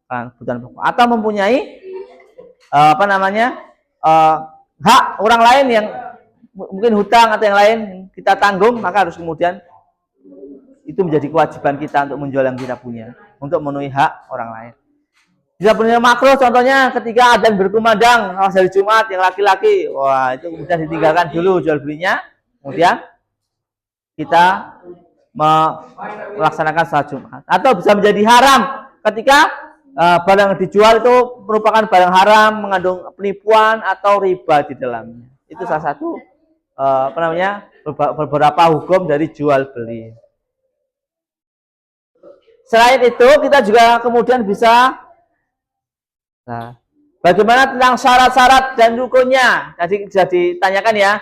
kebutuhan pokok. Atau mempunyai hak orang lain yang mungkin hutang atau yang lain kita tanggung, maka harus kemudian itu menjadi kewajiban kita untuk menjual yang kita punya untuk memenuhi hak orang lain. Bisa punya makruh, contohnya ketika adzan berkumandang hari Jumat yang laki-laki, wah itu kemudian ditinggalkan dulu jual belinya, kemudian kita melaksanakan salat Jumat. Atau bisa menjadi haram ketika barang yang dijual itu merupakan barang haram, mengandung penipuan atau riba di dalamnya. Itu salah satu beberapa hukum dari jual beli. Selain itu kita juga kemudian bisa bagaimana tentang syarat-syarat dan rukunnya. Tadi sudah ditanyakan ya.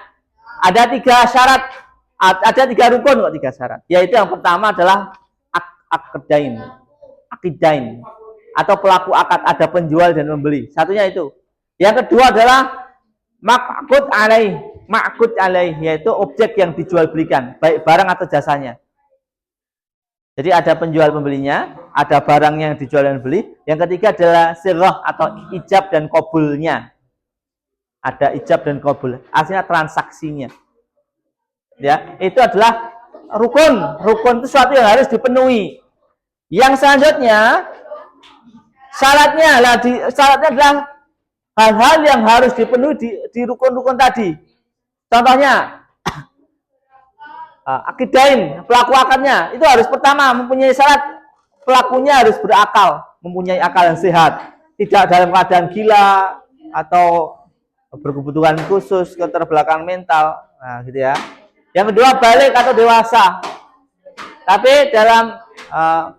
Ada 3 syarat, ada 3 rukun kok 3 syarat. Yaitu yang pertama adalah akidain atau pelaku akad, ada penjual dan pembeli. Satunya itu. Yang kedua adalah ma'qud alaih, yaitu objek yang dijual belikan, baik barang atau jasanya. Jadi ada penjual pembelinya, ada barang yang dijual dan beli. Yang ketiga adalah sirah atau ijab dan qabulnya. Ada ijab dan qabul, artinya transaksinya. Ya, itu adalah rukun. Rukun itu sesuatu yang harus dipenuhi. Yang selanjutnya syaratnya adalah hal-hal yang harus dipenuhi di rukun-rukun tadi. Contohnya akidain, pelaku akadnya itu harus pertama mempunyai syarat, pelakunya harus berakal, mempunyai akal yang sehat, tidak dalam keadaan gila atau berkebutuhan khusus, keterbelakangan mental. Nah, gitu ya. Yang kedua balik atau dewasa. Tapi dalam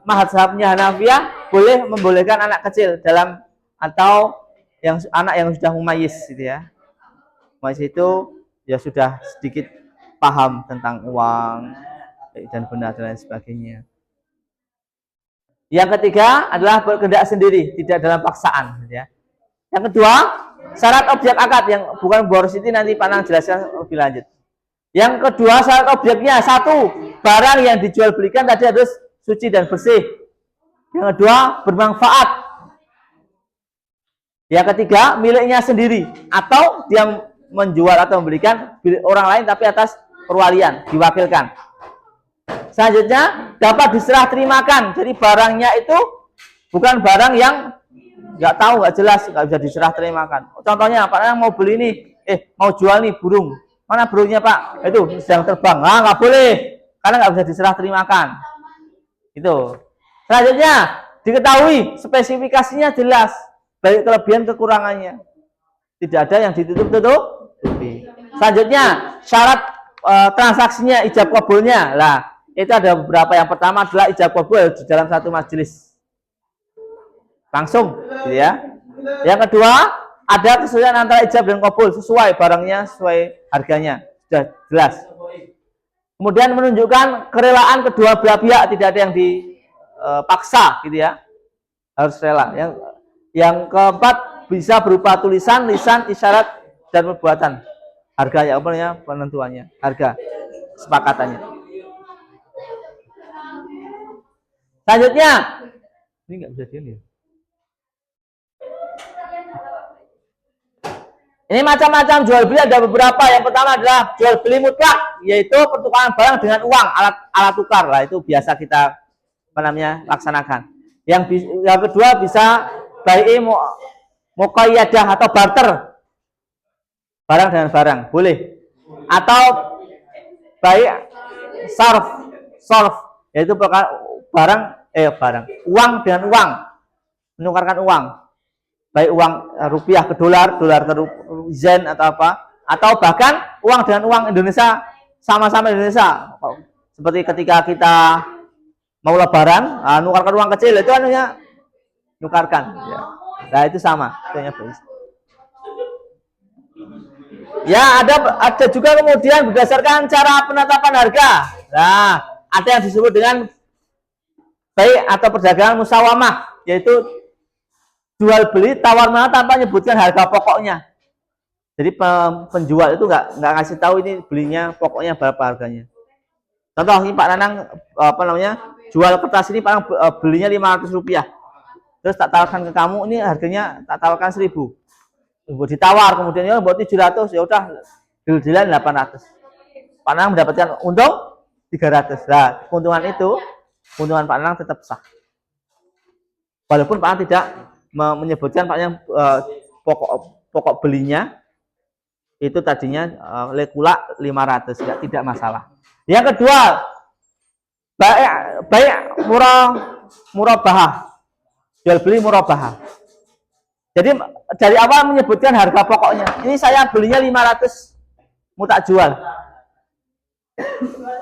mazhabnya Hanafiyah membolehkan anak kecil dalam atau anak yang sudah mumayyiz gitu ya. Mumayyiz itu ya sudah sedikit paham tentang uang dan benar dan lain sebagainya. Yang ketiga adalah berkehendak sendiri, tidak dalam paksaan gitu ya. Yang kedua, syarat objek akad yang bukan Boros itu nanti Panang jelaskan lebih lanjut. Yang kedua, syarat objeknya, 1, barang yang dijual belikan tadi harus suci dan bersih. Yang kedua, bermanfaat. Yang ketiga, miliknya sendiri atau dia menjual atau membelikan orang lain tapi atas perwalian, diwakilkan. Selanjutnya, dapat diserah terimakan. Jadi barangnya itu bukan barang yang nggak tahu, nggak jelas, nggak bisa diserah terimakan. Contohnya, Pak yang mau beli nih, mau jual nih burung. Mana burungnya Pak? Itu sedang terbang. Nggak boleh, karena nggak bisa diserah terimakan. Itu. Selanjutnya, diketahui spesifikasinya jelas, baik kelebihan kekurangannya. Tidak ada yang ditutup-tutupi. Selanjutnya, syarat transaksinya, ijab qabulnya. Lah, itu ada beberapa. Yang pertama adalah ijab qabul di dalam satu majelis. Langsung, gitu ya. Yang kedua, ada kesesuaian antara ijab dan qabul, sesuai barangnya, sesuai harganya. Sudah jelas. Kemudian menunjukkan kerelaan kedua belah pihak, tidak ada yang dipaksa, gitu ya. Harus rela. Yang keempat, bisa berupa tulisan, lisan, isyarat, dan perbuatan. Harganya, apa namanya, penentuannya, harga, kesepakatannya. Selanjutnya, ini nggak bisa dilihat. Ini macam-macam jual beli, ada beberapa. Yang pertama adalah jual beli mutlak, yaitu pertukaran barang dengan uang, alat tukar lah, itu biasa kita laksanakan. Yang kedua bisa bai'i muqayyadah atau barter, barang dengan barang boleh, atau bai' sarf, yaitu uang dengan uang, menukarkan uang, baik uang rupiah ke dolar, dolar ke yen atau apa, atau bahkan uang dengan uang Indonesia sama-sama Indonesia. Seperti ketika kita mau lebaran, nukarkan uang kecil itu anunya nukarkan. Ya. Nah itu sama, ya ada juga kemudian berdasarkan cara penetapan harga. Nah ada yang disebut dengan baik atau perdagangan musawamah, yaitu jual beli tawar menawar tanpa menyebutkan harga pokoknya. Jadi penjual itu nggak kasih tahu ini belinya pokoknya berapa harganya. Contoh ini Pak Nanang jual kertas ini Pak belinya Rp500. Terus tak tawarkan ke kamu, ini harganya tak tawarkan 1.000. Ditawar kemudian ya buat 700, ya udah deal-dealan 800. Pak Nanang mendapatkan untung 300. Nah, keuntungan Pak Nanang tetap sah. Walaupun Pak Nanang tidak menyebutkan Pak yang pokok belinya itu tadinya lekula 500, tidak masalah. Yang kedua, baik murabahah. Jual beli murabahah. Jadi dari awal menyebutkan harga pokoknya. Ini saya belinya 500, mau tak jual.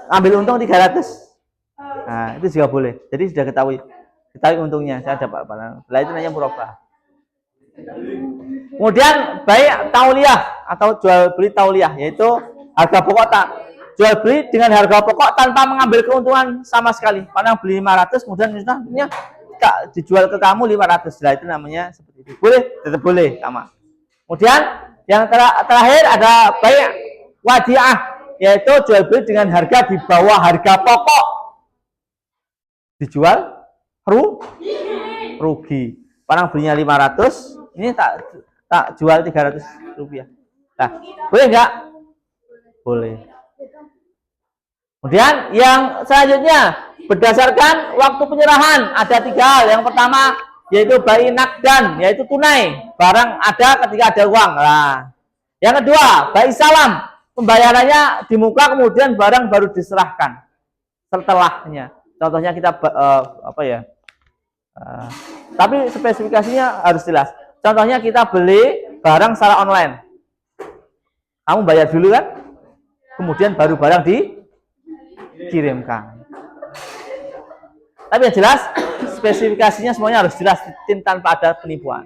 Ambil untung 300. Nah, itu juga boleh. Jadi sudah ketahui untungnya, saya dapat apa. Nah, itu namanya murabahah. Kemudian baik tauliyah atau jual beli tauliyah, yaitu harga pokok jual beli dengan harga pokok tanpa mengambil keuntungan sama sekali. Padahal beli 500 kemudian misalnya dijual ke kamu 500. Nah, itu namanya seperti itu. Boleh, tetap boleh sama. Kemudian yang terakhir ada baik wadiah, yaitu jual beli dengan harga di bawah harga pokok. Dijual rugi. Padahal belinya 500, ini tak jual 300 rupiah. Nah, boleh nggak? Boleh. Kemudian yang selanjutnya berdasarkan waktu penyerahan ada 3 hal. Yang pertama yaitu bai nakdan, yaitu tunai, barang ada ketika ada uang. Nah, yang kedua bai salam, pembayarannya di muka kemudian barang baru diserahkan setelahnya. Contohnya kita tapi spesifikasinya harus jelas. Contohnya kita beli barang secara online. Kamu bayar dulu kan? Kemudian baru barang dikirimkan. Tapi yang jelas spesifikasinya semuanya harus jelas tanpa ada penipuan.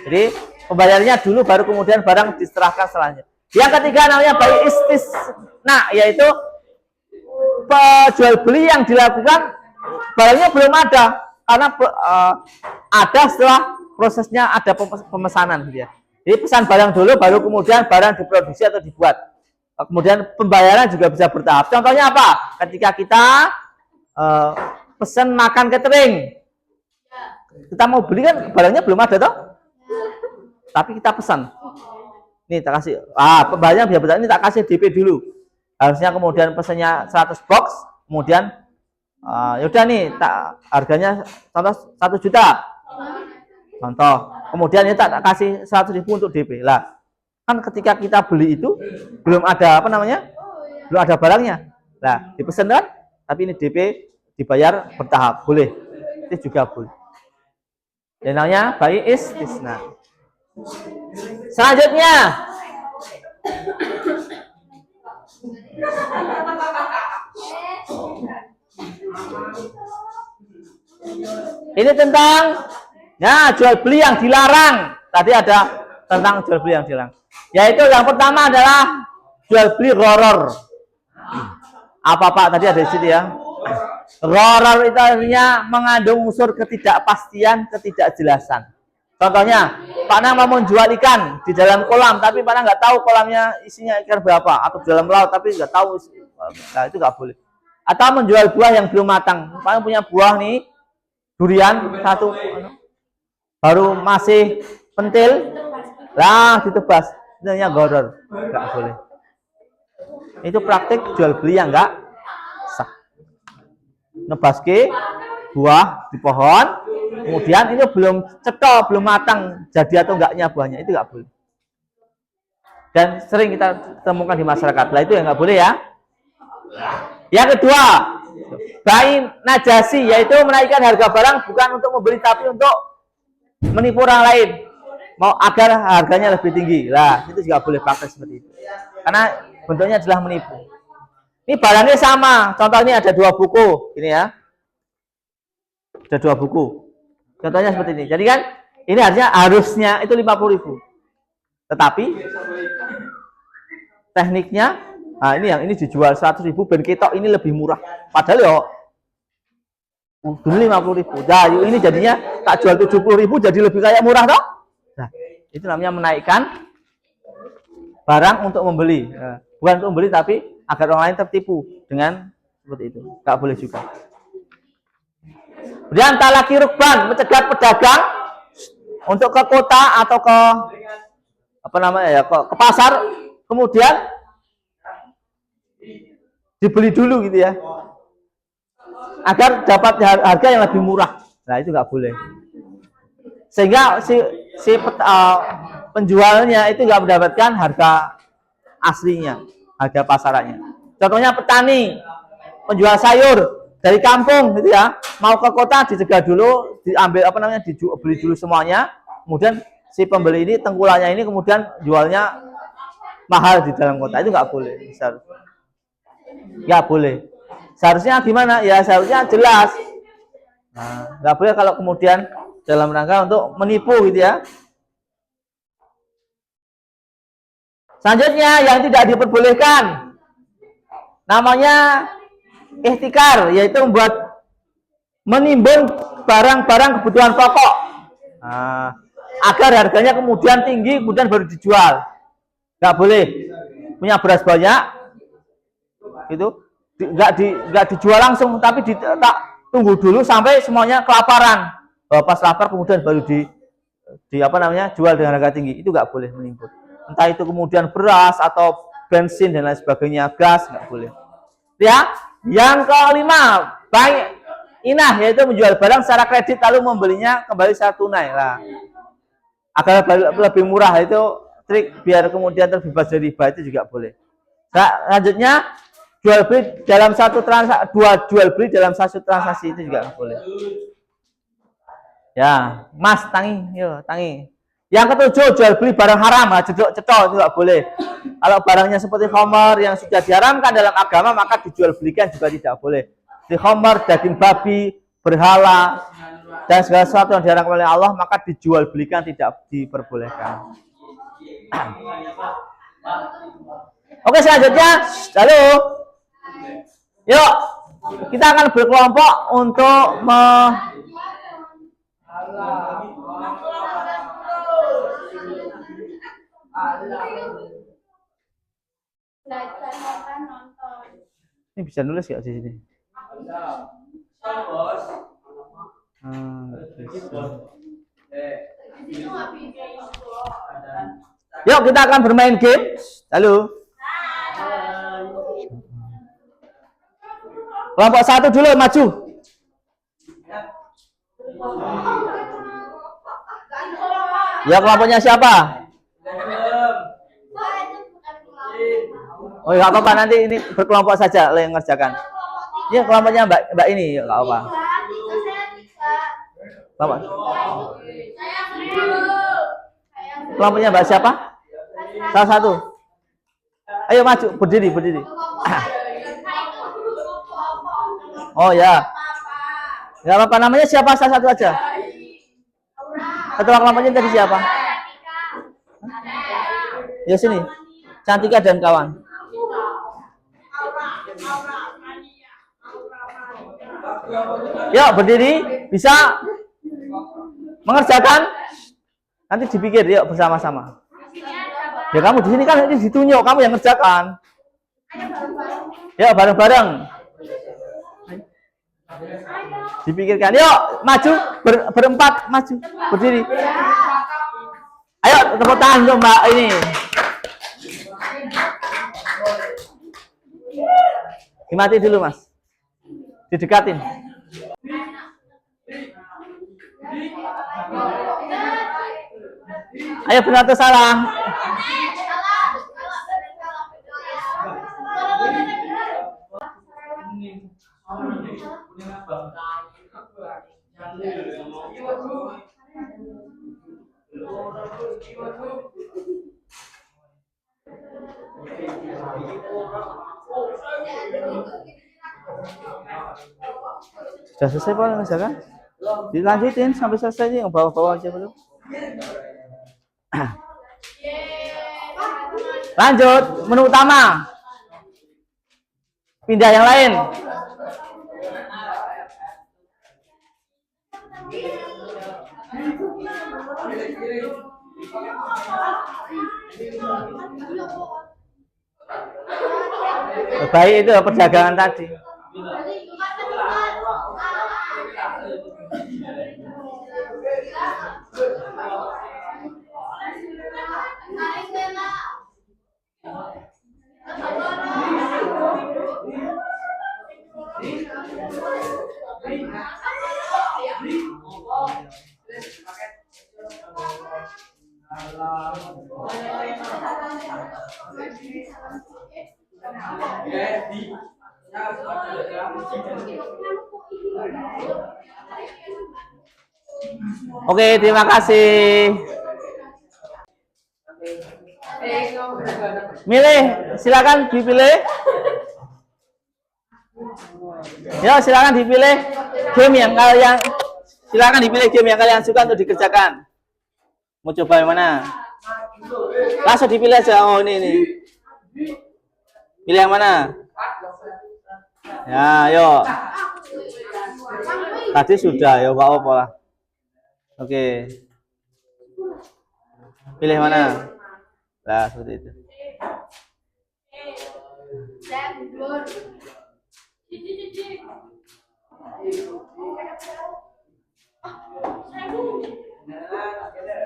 Jadi pembayarannya dulu baru kemudian barang diserahkan selanjutnya. Yang ketiga namanya bai istisna, yaitu jual beli yang dilakukan barangnya belum ada karena ada setelah prosesnya ada pemesanan gitu ya. Jadi pesan barang dulu baru kemudian barang diproduksi atau dibuat. Kemudian pembayaran juga bisa bertahap. Contohnya apa? Ketika kita pesan makan catering, kita mau beli kan barangnya belum ada toh, tapi kita pesan. Nih tak kasih, pembayarannya bisa bertahap. Ini tak kasih DP dulu. Harusnya kemudian pesannya 100 box, kemudian yaudah nih tak harganya contoh 1 juta. Contoh, kemudian ini tak kasih 100.000 untuk DP. Lah, kan ketika kita beli itu belum ada belum ada barangnya. Nah, dipesan kan, tapi ini DP dibayar bertahap, boleh. Itu juga boleh. Yang namanya bai istisna. Selanjutnya ini tentang jual beli yang dilarang. Tadi ada tentang jual beli yang dilarang. Yaitu yang pertama adalah jual beli gharar. Apa Pak tadi ada di situ ya? Gharar itu artinya mengandung unsur ketidakpastian, ketidakjelasan. Contohnya, Pak Nang mau menjual ikan di dalam kolam, tapi Pak Nang nggak tahu kolamnya isinya ikan berapa, atau di dalam laut tapi nggak tahu. Nah, itu nggak boleh. Atau menjual buah yang belum matang. Pak Nang punya buah nih, durian satu, baru masih pentil, lah ditebas. Itu namanya gharar, nggak boleh. Itu praktik jual beli yang nggak sah. Nebaske buah di pohon, kemudian itu belum cetok, belum matang, jadi atau enggaknya buahnya, itu nggak boleh. Dan sering kita temukan di masyarakat. Lah itu yang nggak boleh ya. Yang kedua, bai najasi, yaitu menaikkan harga barang bukan untuk membeli tapi untuk menipu orang lain mau agar harganya lebih tinggi. Lah, itu juga boleh praktek seperti itu. Karena bentuknya adalah menipu. Ini barangnya sama. Contohnya ada 2 buku, ini ya. Ada 2 buku. Contohnya seperti ini. Jadi kan ini harusnya itu 50.000. Tetapi tekniknya, nah ini dijual 100.000 ben ketok ini lebih murah. Padahal yo dulu 50.000. Nah, ini jadinya tak jual 70.000 jadi lebih kayak murah toh? Nah, itu namanya menaikkan barang untuk membeli. Nah, bukan untuk membeli tapi agar orang lain tertipu dengan seperti itu. Enggak boleh juga. Kemudian talaki rukban, mencegah pedagang untuk ke kota atau ke ke pasar, kemudian dibeli dulu gitu ya, agar dapat harga yang lebih murah. Nah, itu nggak boleh. Sehingga penjualnya itu nggak mendapatkan harga aslinya, harga pasarannya. Contohnya petani, penjual sayur dari kampung gitu ya, mau ke kota dicegah dulu, diambil beli dulu semuanya, kemudian si pembeli ini tengkulannya ini kemudian jualnya mahal di dalam kota. Itu nggak boleh. Nggak boleh. Seharusnya gimana? Ya seharusnya jelas. Nah, nggak boleh kalau kemudian dalam rangka untuk menipu gitu ya. Selanjutnya yang tidak diperbolehkan namanya ihtikar, yaitu menimbun barang-barang kebutuhan pokok. Nah, agar harganya kemudian tinggi, kemudian baru dijual. Nggak boleh. Punya beras banyak, itu nggak dijual langsung, tapi tunggu dulu sampai semuanya kelaparan. Pas lapar kemudian baru jual dengan harga tinggi. Itu nggak boleh menimbun. Entah itu kemudian beras atau bensin dan lain sebagainya, gas, nggak boleh. Ya, yang kelima, baik inah, yaitu menjual barang secara kredit lalu membelinya kembali secara tunai lah. Agar lebih murah, itu trik biar kemudian terbebas dari riba, itu juga boleh. Selanjutnya jual beli dalam satu transaksi itu juga boleh. Ya, Mas tangi, yuk tangi. Yang ketujuh, jual beli barang haram, cedok itu nggak boleh. Kalau barangnya seperti khamar yang sudah diharamkan dalam agama, maka dijual belikan juga tidak boleh. Di khamar, daging babi, berhala, dan segala sesuatu yang diharamkan oleh Allah, maka dijual belikan tidak diperbolehkan. Oke, selanjutnya, lalu, yuk kita akan berkelompok untuk ini bisa nulis nggak di sini? Yuk kita akan bermain game. Lalu kelompok 1 dulu maju. Ya, kelompoknya siapa? Oh, nggak apa-apa, nanti ini berkelompok saja yang ngerjakan. Ya, kelompoknya Mbak ini, ya nggak apa. Kelompoknya Mbak siapa? Salah satu. Ayo maju, berdiri. Oh ya. Nggak apa-apa, namanya siapa, salah satu aja. Ketua kelompoknya tadi siapa? Ya sini. Cantika dan kawan. Yuk berdiri, bisa mengerjakan. Nanti dipikir, yuk bersama-sama. Ya kamu di sini kan ini ditunjuk, kamu yang ngerjakan. Yuk bareng-bareng. Dipikirkan, yuk maju berempat, maju berdiri. Ayo tepuk tangan untuk Mbak ini. Dimati dulu Mas, didekatin. Ayo benar atau salah? Sudah selesai Pak mengerjakan? Dilanjutin sampai selesai nih, bawa-bawa aja dulu. Lanjut, menu utama. Pindah yang lain. Baik, itu perdagangan tadi. Oke, terima kasih. Milih, silakan dipilih. Ya, silakan dipilih game yang kalian suka untuk dikerjakan. Mau coba yang mana? Langsung dipilih aja. Oh, ini. Pilih yang mana? Ya, ayo. Tadi sudah, ya Pak apa lah. Oke. Pilih mana? Nah, seperti itu.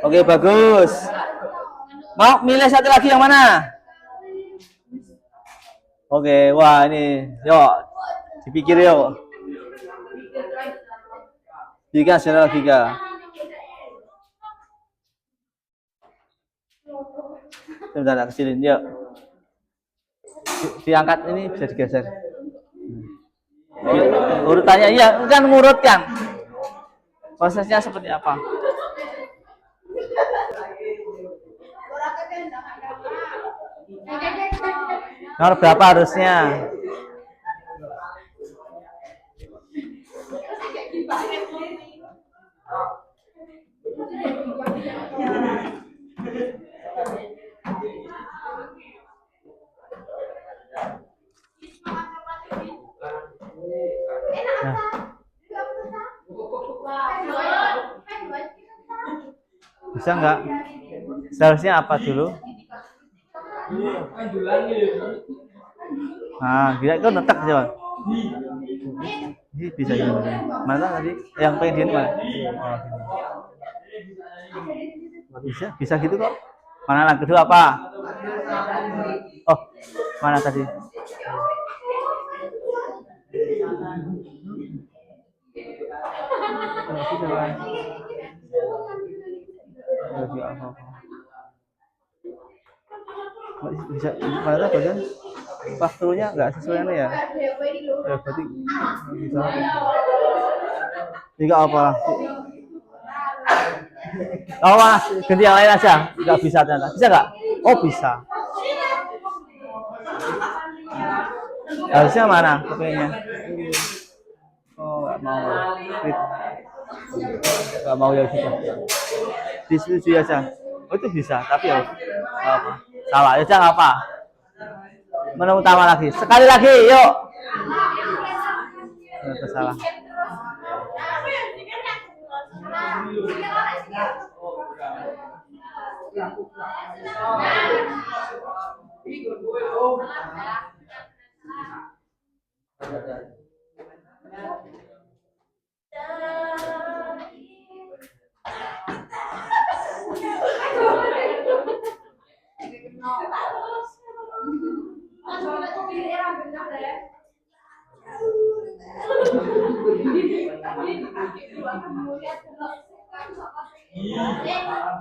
Oke, bagus. Mau milih satu lagi yang mana? Oke, wah ini, yuk dipikir yuk. Tiga secara logika. Sebentar, tak kecilin, yuk. Diangkat ini bisa digeser. Urutannya, iya, kan mengurutkan. Prosesnya seperti apa? Nomor berapa harusnya? Nah. Bisa nggak? Seharusnya apa dulu? Nah, kira itu netek coba. Ini bisa ya. Mana tadi? Yang pengen di mana? Oh, bisa gitu kok. Mana yang kedua apa? Oh, mana tadi? Bisa mana bagian waktunya nggak sesuai ya? Ya berarti bisa. Tidak apa. Oh mas, ganti yang lain aja. Nggak bisa ternyata. Bisa nggak? Oh bisa. Harusnya mana kopenya? Oh nggak mau. Nggak mau ya sudah. Disetujui aja. Oh itu bisa, tapi ya apa? Salah ya jangan apa. Menu utama lagi. Sekali lagi, yuk. Salah.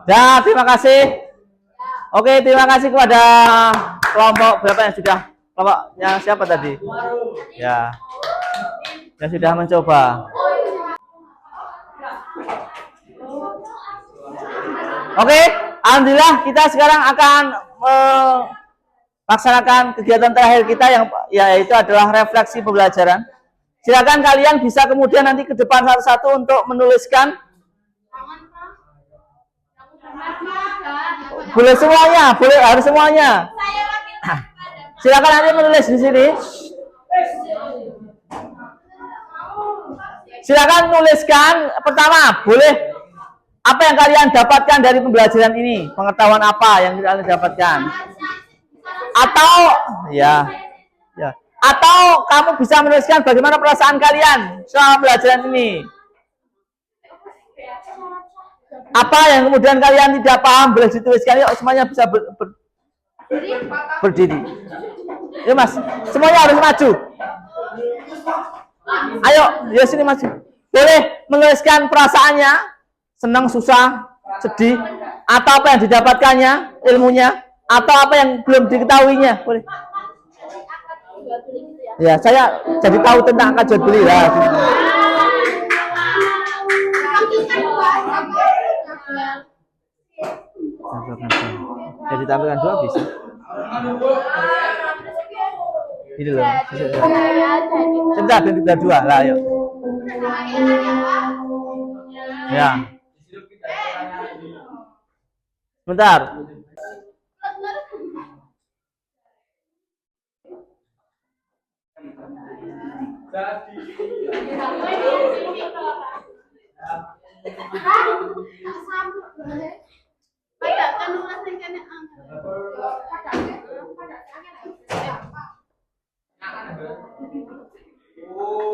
Ya, terima kasih. Oke, terima kasih kepada kelompok berapa yang sudah, kelompoknya siapa tadi? Ya, yang sudah mencoba. Oke, alhamdulillah kita sekarang akan laksanakan kegiatan terakhir kita yang yaitu adalah refleksi pembelajaran. Silakan kalian bisa kemudian nanti ke depan satu-satu untuk menuliskan. Boleh semuanya, boleh harus semuanya. Silakan nanti menulis di sini. Silakan tuliskan pertama, boleh apa yang kalian dapatkan dari pembelajaran ini, pengetahuan apa yang kalian dapatkan. Atau atau kamu bisa menuliskan bagaimana perasaan kalian soal pembelajaran ini. Apa yang kemudian kalian tidak paham boleh dituliskan. Yuk semuanya bisa berdiri. Ya Mas, semuanya harus maju. Ayo, ya sini maju. Boleh menuliskan perasaannya, senang, susah, sedih, atau apa yang didapatkannya, ilmunya, atau apa yang belum diketahuinya. Boleh. Ya, saya jadi tahu tentang akad jual beli lah. Jadi tampilkan dua bisa. Ini loh. Sebentar, tinggal dua lah, ayo. Ya. Sebentar.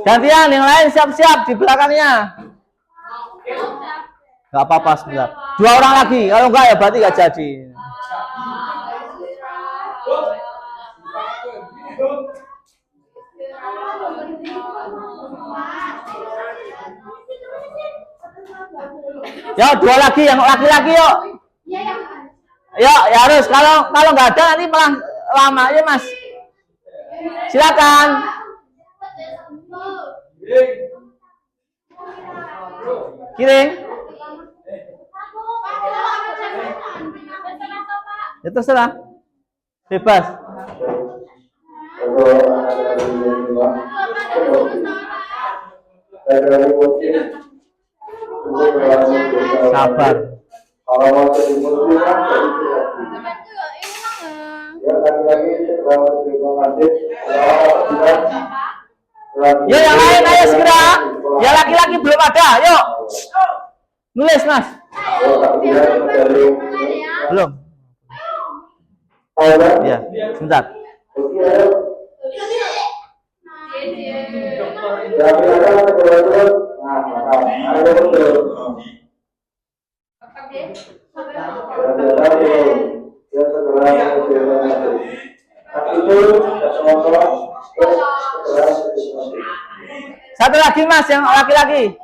Gantian, yang lain siap-siap di belakangnya. Gak apa-apa sebentar. Dua orang lagi, kalau enggak ya berarti gak jadi. Ya dua lagi, yang laki-laki yuk. Ya harus, kalau nggak ada nanti malah lama ya Mas. Silakan. Kiring. Ya terserah. Bebas. Sabar. Ya yang lain ayo segera. Ya laki-laki belum ada, yuk. Nulis Mas. Belum. Ya, sebentar. Satu lagi Mas, yang laki-laki.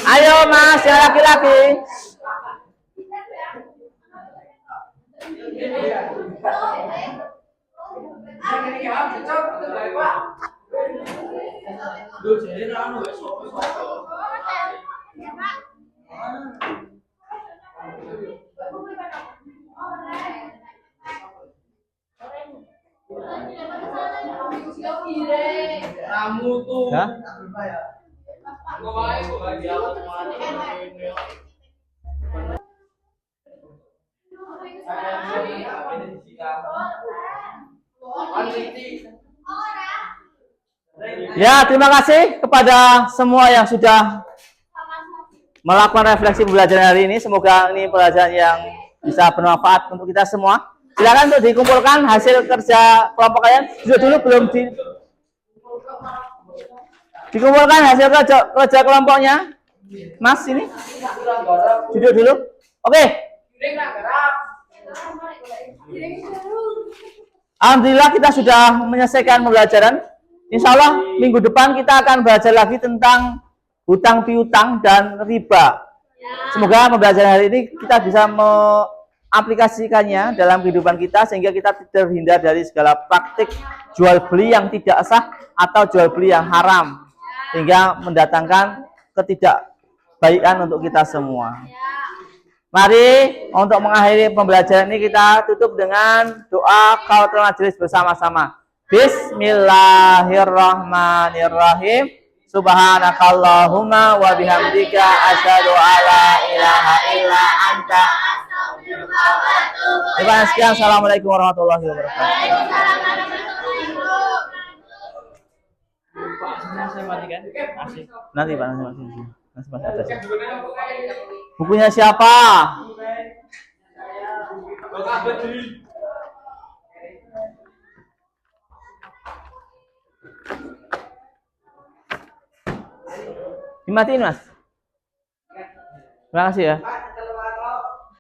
Ayo Mas, yang laki-laki. Kamu tuh. Ya? Ya, terima kasih kepada semua yang sudah melakukan refleksi pembelajaran hari ini. Semoga ini pelajaran yang bisa bermanfaat untuk kita semua. Silakan untuk dikumpulkan hasil kerja kelompok kalian. Sudah dulu belum dikumpulkan hasil kerja kelompoknya. Mas ini. Duduk dulu. Oke. Alhamdulillah kita sudah menyelesaikan pembelajaran. Insya Allah minggu depan kita akan belajar lagi tentang hutang piutang dan riba. Semoga pembelajaran hari ini kita bisa aplikasikannya dalam kehidupan kita sehingga kita terhindar dari segala praktik jual beli yang tidak sah atau jual beli yang haram sehingga mendatangkan ketidakbaikan untuk kita semua. Mari untuk mengakhiri pembelajaran ini kita tutup dengan doa kafatul majelis bersama-sama. Bismillahirrahmanirrahim. Subhanakallahumma wa bihamdika asyhadu alla ilaha illa anta. Terima kasih. Assalamualaikum warahmatullahi wabarakatuh. Nanti Pak, nanti atas. Bukunya siapa? Dimatiin Mas. Terima kasih ya.